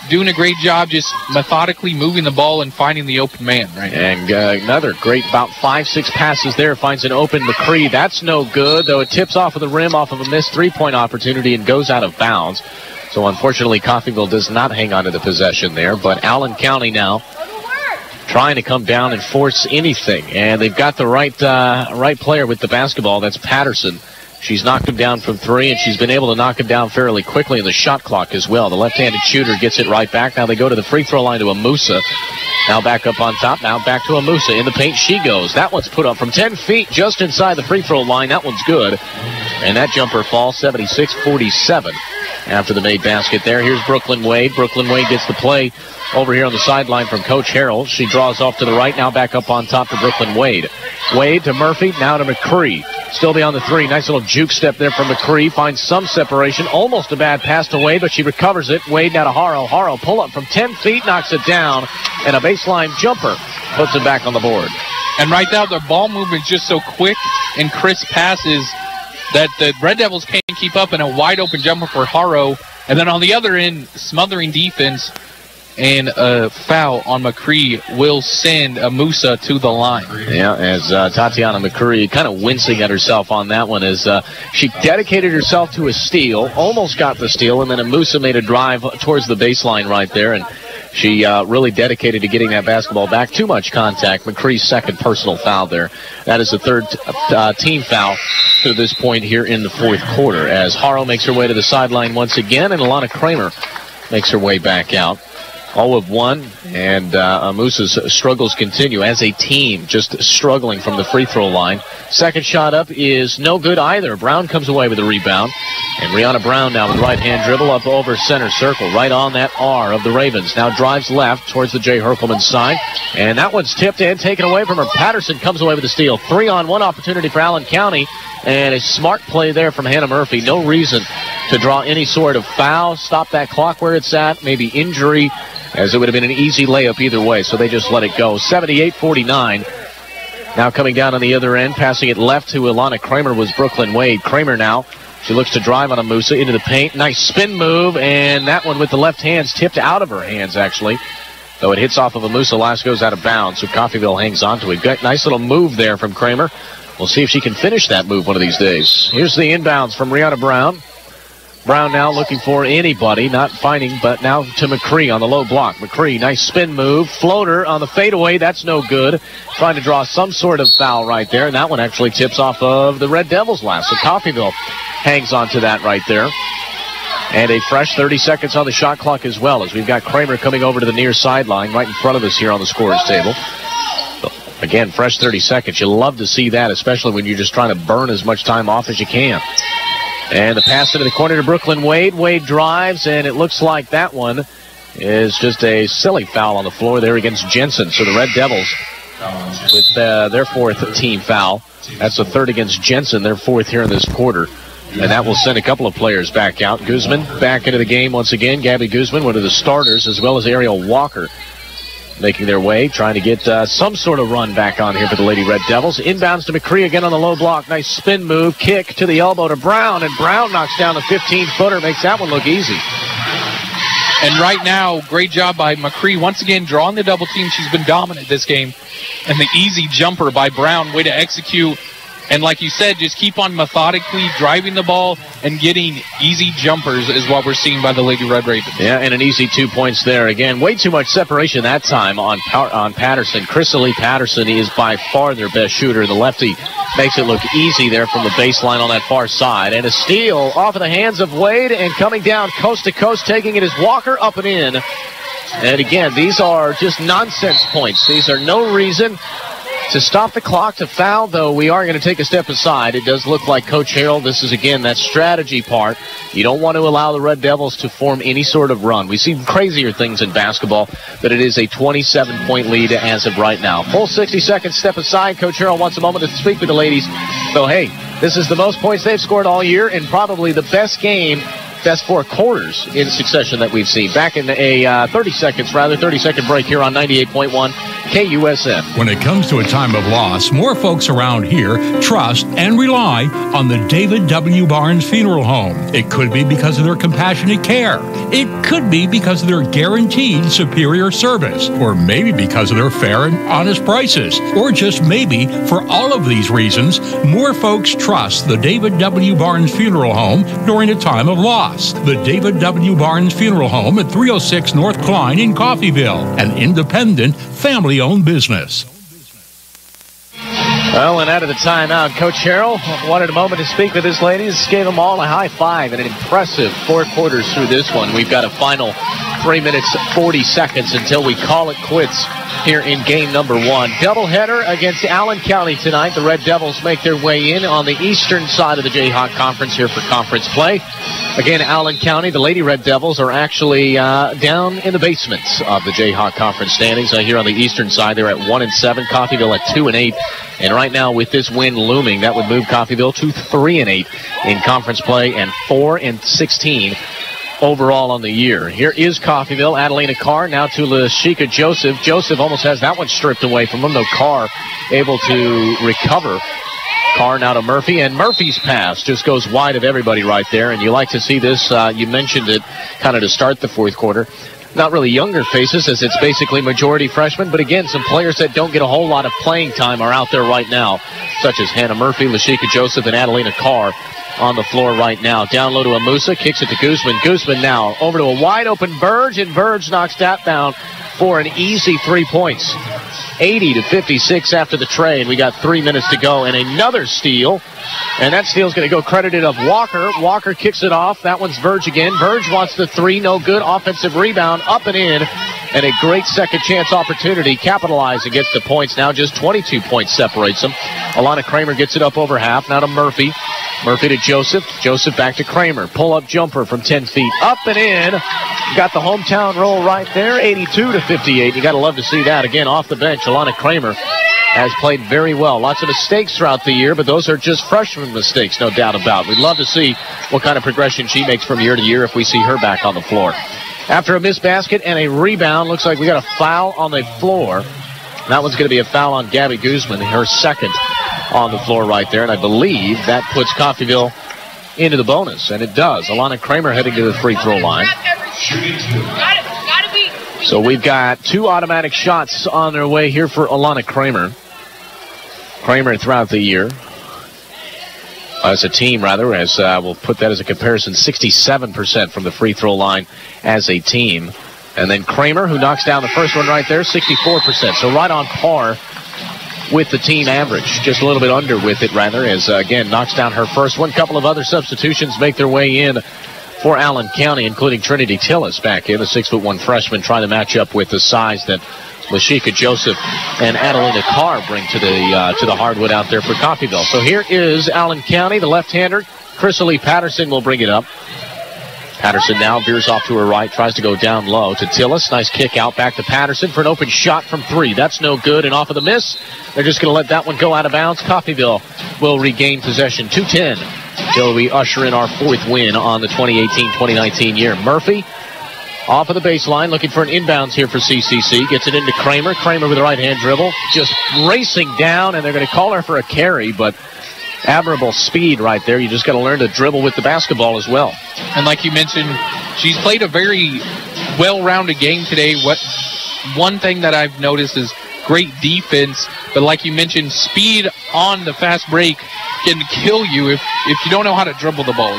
Doing a great job just methodically moving the ball and finding the open man right now. And another great, about 5-6 passes there. Finds an open McCree. That's no good, though it tips off of the rim off of a missed three-point opportunity and goes out of bounds. So unfortunately, Coffeyville does not hang on to the possession there. But Allen County now trying to come down and force anything. And they've got the right player with the basketball. That's Patterson. She's knocked him down from 3, and she's been able to knock him down fairly quickly in the shot clock as well. The left-handed shooter gets it right back. Now they go to the free throw line to Amusa. Now back up on top. Now back to Amusa. In the paint she goes. That one's put up from 10 feet just inside the free throw line. That one's good. And that jumper falls 76-47 after the made basket there. Here's Brooklyn Wade. Brooklyn Wade gets the play over here on the sideline from Coach Harrell. She draws off to the right. Now back up on top to Brooklyn Wade. Wade to Murphy. Now to McCree. Still beyond the 3. Nice little juke step there from McCree. Finds some separation. Almost a bad pass to Wade, but she recovers it. Wade now to Harrell. Harrell pull up from 10 feet, knocks it down, and a baseline jumper puts it back on the board. And right now, their ball movement's just so quick and crisp passes that the Red Devils can't keep up, in a wide open jumper for Harrell. And then on the other end, smothering defense and a foul on McCree will send Amusa to the line. Yeah, as Tatiana McCree kind of wincing at herself on that one as she dedicated herself to a steal, almost got the steal, and then Amusa made a drive towards the baseline right there, and she really dedicated to getting that basketball back. Too much contact. McCree's second personal foul there. That is the third team foul to this point here in the fourth quarter as Harrell makes her way to the sideline once again, and Alana Kramer makes her way back out. 0 of 1, and Amusa's struggles continue as a team, just struggling from the free throw line. Second shot up is no good either. Brown comes away with the rebound, and Rihanna Brown now with right-hand dribble up over center circle, right on that R of the Ravens. Now drives left towards the Jay Herkelman side, and that one's tipped and taken away from her. Patterson comes away with the steal. 3-on-1 opportunity for Allen County, and a smart play there from Hannah Murphy. No reason to draw any sort of foul. Stop that clock where it's at, maybe injury, as it would have been an easy layup either way, so they just let it go. 78-49. Now coming down on the other end, passing it left to Alana Kramer was Brooklyn Wade. Kramer now, she looks to drive on Amusa into the paint. Nice spin move, and that one with the left hand's tipped out of her hands, actually. Though it hits off of Amusa, last goes out of bounds, so Coffeyville hangs on to it. Got nice little move there from Kramer. We'll see if she can finish that move one of these days. Here's the inbounds from Rihanna Brown. Brown now looking for anybody, not finding, but now to McCree on the low block. McCree, nice spin move. Floater on the fadeaway, that's no good. Trying to draw some sort of foul right there, and that one actually tips off of the Red Devils last. So Coffeyville hangs on to that right there. And a fresh 30 seconds on the shot clock as well, as we've got Kramer coming over to the near sideline right in front of us here on the scorer's table. Again, fresh 30 seconds. You love to see that, especially when you're just trying to burn as much time off as you can. And the pass into the corner to Brooklyn Wade. Wade drives, and it looks like that one is just a silly foul on the floor there against Jensen. So the Red Devils with their fourth team foul. That's the third against Jensen, their fourth here in this quarter. And that will send a couple of players back out. Guzman back into the game once again. Gabby Guzman, one of the starters, as well as Ariel Walker, making their way, trying to get some sort of run back on here for the Lady Red Devils. Inbounds to McCree again on the low block. Nice spin move. Kick to the elbow to Brown, and Brown knocks down the 15-footer, makes that one look easy. And right now, great job by McCree. Once again, drawing the double team. She's been dominant this game. And the easy jumper by Brown, way to execute. And like you said, just keep on methodically driving the ball and getting easy jumpers is what we're seeing by the Lady Red Ravens. Yeah, and an easy 2 points there. Again, way too much separation that time on Patterson. Chrisley Patterson is by far their best shooter. The lefty makes it look easy there from the baseline on that far side. And a steal off of the hands of Wade, and coming down coast to coast, taking it is Walker, up and in. And again, these are just nonsense points. These are no reason to stop the clock, to foul, though we are going to take a step aside. It does look like Coach Harrell, this is, again, that strategy part. You don't want to allow the Red Devils to form any sort of run. We've seen crazier things in basketball, but it is a 27-point lead as of right now. Full 60 seconds, step aside. Coach Harrell wants a moment to speak with the ladies. So, hey, this is the most points they've scored all year and probably the best game, best four quarters in succession that we've seen. Back in a 30-second break here on 98.1 KUSF. When it comes to a time of loss, more folks around here trust and rely on the David W. Barnes Funeral Home. It could be because of their compassionate care. It could be because of their guaranteed superior service, or maybe because of their fair and honest prices, or just maybe for all of these reasons, more folks trust the David W. Barnes Funeral Home during a time of loss. The David W. Barnes Funeral Home at 306 North Klein in Coffeyville, an independent, family-owned business. Well, and out of the timeout, Coach Harrell wanted a moment to speak with his ladies, gave them all a high five, and an impressive 4 quarters through this one. We've got a final 3 minutes, 40 seconds until we call it quits here in game number 1. Doubleheader against Allen County tonight. The Red Devils make their way in on the eastern side of the Jayhawk Conference here for conference play. Again, Allen County, the Lady Red Devils are actually down in the basements of the Jayhawk Conference standings. Here on the eastern side, they're at 1-7. Coffeyville at 2-8. And right now, with this win looming, that would move Coffeyville to 3-8 in conference play and 4-16 overall on the year. Here is Coffeyville. Adelina Carr now to Lashika Joseph. Joseph almost has that one stripped away from him, though Carr able to recover. Carr now to Murphy, and Murphy's pass just goes wide of everybody right there. And you like to see this. You mentioned it kind of to start the fourth quarter. Not really younger faces, as it's basically majority freshmen, but again, some players that don't get a whole lot of playing time are out there right now, such as Hannah Murphy, Lashika Joseph, and Adelina Carr on the floor right now. Down low to Amusa, kicks it to Guzman. Guzman now over to a wide-open Burge, and Burge knocks that down for an easy 3 points. 80-56 after the trade. We got 3 minutes to go, and another steal. And that steal's going to go credited of Walker. Walker kicks it off. That one's Verge again. Verge wants the three. No good. Offensive rebound. Up and in. And a great second chance opportunity. Capitalizing gets the points. Now just 22 points separates them. Alana Kramer gets it up over half. Now to Murphy. Murphy to Joseph. Joseph back to Kramer. Pull-up jumper from 10 feet. Up and in. Got the hometown roll right there. 82-58. You got to love to see that. Again, off the bench, Alana Kramer has played very well. Lots of mistakes throughout the year, but those are just freshman mistakes, no doubt about. We'd love to see what kind of progression she makes from year to year if we see her back on the floor. After a missed basket and a rebound, looks like we got a foul on the floor. That one's going to be a foul on Gabby Guzman, her second on the floor right there, and I believe that puts Coffeyville into the bonus, and it does. Alana Kramer heading to the free throw line. So we've got 2 automatic shots on their way here for Alana Kramer. Kramer throughout the year, as a team rather, as we'll put that as a comparison, 67% from the free throw line as a team. And then Kramer, who knocks down the first one right there, 64%. So right on par with the team average. Just a little bit under with it, rather, as, again, knocks down her first one. Couple of other substitutions make their way in for Allen County, including Trinity Tillis back in, the 6'1" freshman, trying to match up with the size that Lashika Joseph and Adelina Carr bring to the hardwood out there for Coffeyville. So here is Allen County, the left-hander. Chrisley Patterson will bring it up. Patterson now veers off to her right, tries to go down low to Tillis. Nice kick out back to Patterson for an open shot from 3. That's no good, and off of the miss. They're just going to let that one go out of bounds. Coffeyville will regain possession. 2:10 till we usher in our 4th win on the 2018-2019 year. Murphy off of the baseline, looking for an inbounds here for CCC. Gets it into Kramer. Kramer with a right-hand dribble. Just racing down, and they're going to call her for a carry, but admirable speed right there. You just got to learn to dribble with the basketball as well. And like you mentioned, she's played a very well-rounded game today. One thing that I've noticed is great defense, but like you mentioned, speed on the fast break can kill you if you don't know how to dribble the ball.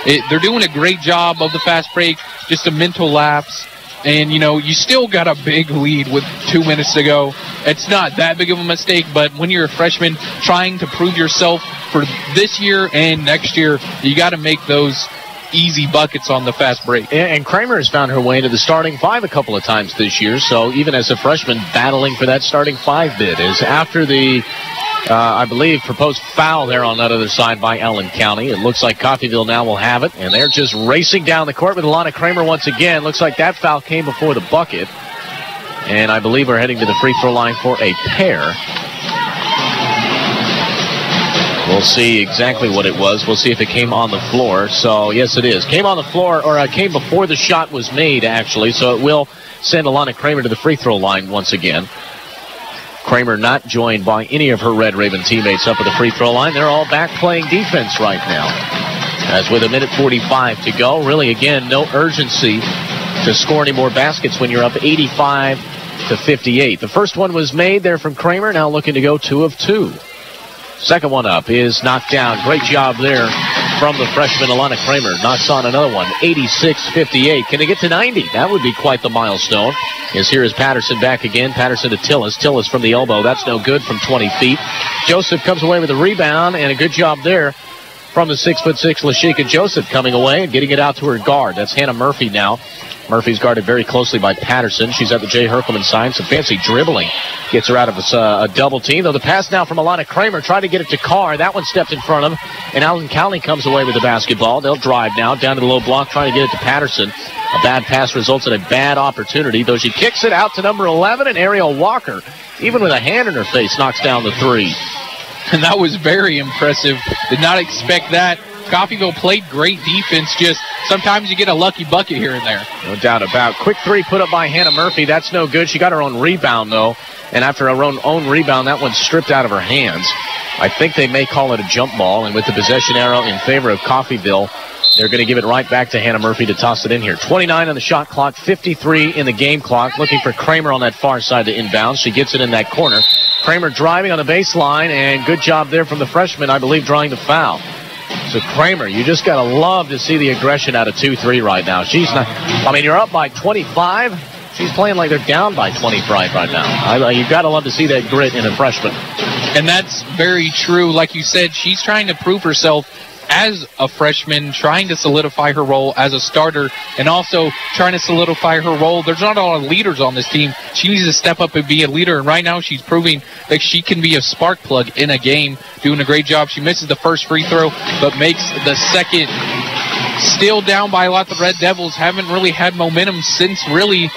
They're doing a great job of the fast break, just a mental lapse. And, you still got a big lead with 2 minutes to go. It's not that big of a mistake, but when you're a freshman trying to prove yourself for this year and next year, you got to make those easy buckets on the fast break. And Kramer has found her way into the starting 5 a couple of times this year, so even as a freshman battling for that starting 5 bid is after the I believe, proposed foul there on that other side by Allen County. It looks like Coffeyville now will have it, and they're just racing down the court with Alana Kramer once again. Looks like that foul came before the bucket, and I believe we're heading to the free throw line for a pair. We'll see exactly what it was. We'll see if it came on the floor. So, yes, it is. Came on the floor, or came before the shot was made, actually, so it will send Alana Kramer to the free throw line once again. Kramer not joined by any of her Red Raven teammates up at the free throw line. They're all back playing defense right now. As with 1:45 to go, really, again, no urgency to score any more baskets when you're up 85-58. The first one was made there from Kramer, now looking to go 2 of 2. Second one up is knocked down. Great job there from the freshman Alana Kramer. Knocks on another one, 86-58. Can they get to 90? That would be quite the milestone. As here is Patterson back again. Patterson to Tillis. Tillis from the elbow. That's no good from 20 feet. Joseph comes away with a rebound, and a good job there from the 6'6" Lashika Joseph coming away and getting it out to her guard. That's Hannah Murphy now. Murphy's guarded very closely by Patterson. She's at the Jay Herkelman side. Some fancy dribbling gets her out of a double team. Though the pass now from Alana Kramer. Tried to get it to Carr. That one stepped in front of him. And Allen County comes away with the basketball. They'll drive now down to the low block, trying to get it to Patterson. A bad pass results in a bad opportunity, though she kicks it out to number 11, and Ariel Walker, even with a hand in her face, knocks down the 3. And that was very impressive. Did not expect that. Coffeyville played great defense. Just sometimes you get a lucky bucket here and there. No doubt about. Quick 3 put up by Hannah Murphy. That's no good. She got her own rebound, though. And after her own rebound, that one's stripped out of her hands. I think they may call it a jump ball. And with the possession arrow in favor of Coffeyville, they're going to give it right back to Hannah Murphy to toss it in here. 29 on the shot clock, 53 in the game clock. Looking for Kramer on that far side to inbound. She gets it in that corner. Kramer driving on the baseline, and good job there from the freshman, I believe, drawing the foul. So Kramer, you just got to love to see the aggression out of 2-3 right now. She's not, I mean, you're up by 25. She's playing like they're down by 25 right now. You've got to love to see that grit in a freshman. And that's very true. Like you said, she's trying to prove herself as a freshman, trying to solidify her role as a starter, and also trying to solidify her role. There's not a lot of leaders on this team. She needs to step up and be a leader, and right now she's proving that she can be a spark plug in a game, doing a great job. She misses the first free throw, but makes the second. Still down by a lot. The Red Devils haven't really had momentum since really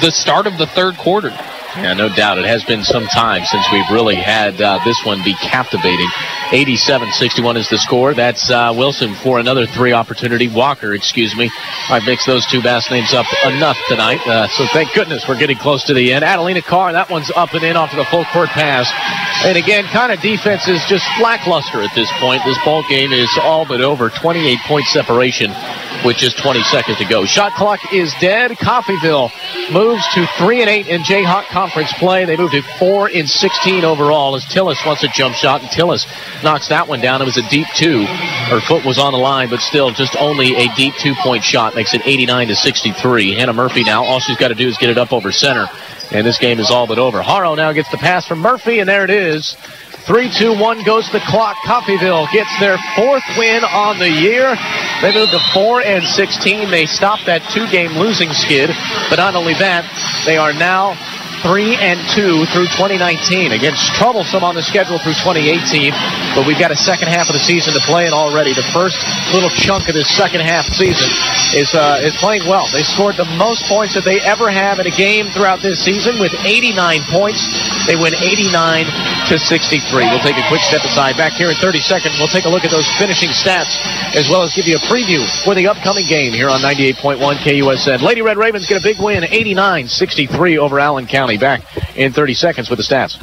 the start of the third quarter. Yeah, no doubt. It has been some time since we've really had this one be captivating. 87-61 is the score. That's Wilson for another 3 opportunity. Walker, excuse me. I've mixed those two bass names up enough tonight. So thank goodness we're getting close to the end. Adelina Carr, that one's up and in off of the full court pass. And again, kind of defense is just lackluster at this point. This ball game is all but over. 28-point separation with just 20 seconds to go. Shot clock is dead. Coffeyville moves to 3-8 in Jayhawk Conference play. They moved to 4-16 overall as Tillis wants a jump shot, and Tillis knocks that one down. It was a deep 2. Her foot was on the line, but still just only a deep 2-point shot. Makes it 89-63. Hannah Murphy now, all she's got to do is get it up over center, and this game is all but over. Haro now gets the pass from Murphy, and there it is. 3-2-1 goes the clock. Coffeyville gets their 4th win on the year. They moved to 4-16. They stopped that 2-game losing skid. But not only that, they are now 3-2 through 2019. Again, troublesome on the schedule through 2018, but we've got a second half of the season to play in already. The first little chunk of this second half season is playing well. They scored the most points that they ever have in a game throughout this season with 89 points. They win 89-63. We'll take a quick step aside. Back here in 30 seconds, we'll take a look at those finishing stats as well as give you a preview for the upcoming game here on 98.1 KUSN. Lady Red Ravens get a big win, 89-63 over Allen County. Back in 30 seconds with the stats.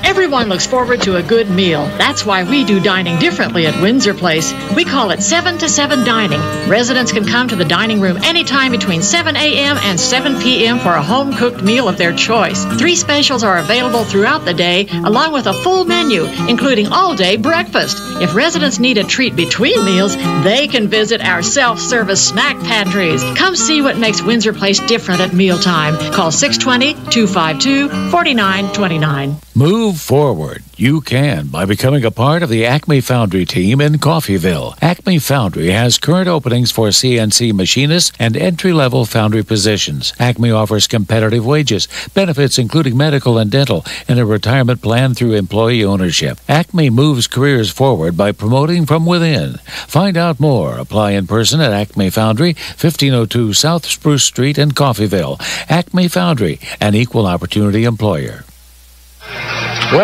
Everyone looks forward to a good meal. That's why we do dining differently at Windsor Place. We call it 7 to 7 dining. Residents can come to the dining room anytime between 7 a.m. and 7 p.m. for a home-cooked meal of their choice. 3 specials are available throughout the day, along with a full menu, including all-day breakfast. If residents need a treat between meals, they can visit our self-service snack pantries. Come see what makes Windsor Place different at mealtime. Call 620-252-4929. Move forward. You can by becoming a part of the Acme Foundry team in Coffeyville. Acme Foundry has current openings for CNC machinists and entry-level foundry positions. Acme offers competitive wages, benefits including medical and dental, and a retirement plan through employee ownership. Acme moves careers forward by promoting from within. Find out more. Apply in person at Acme Foundry, 1502 South Spruce Street in Coffeyville. Acme Foundry, an equal opportunity employer. Well,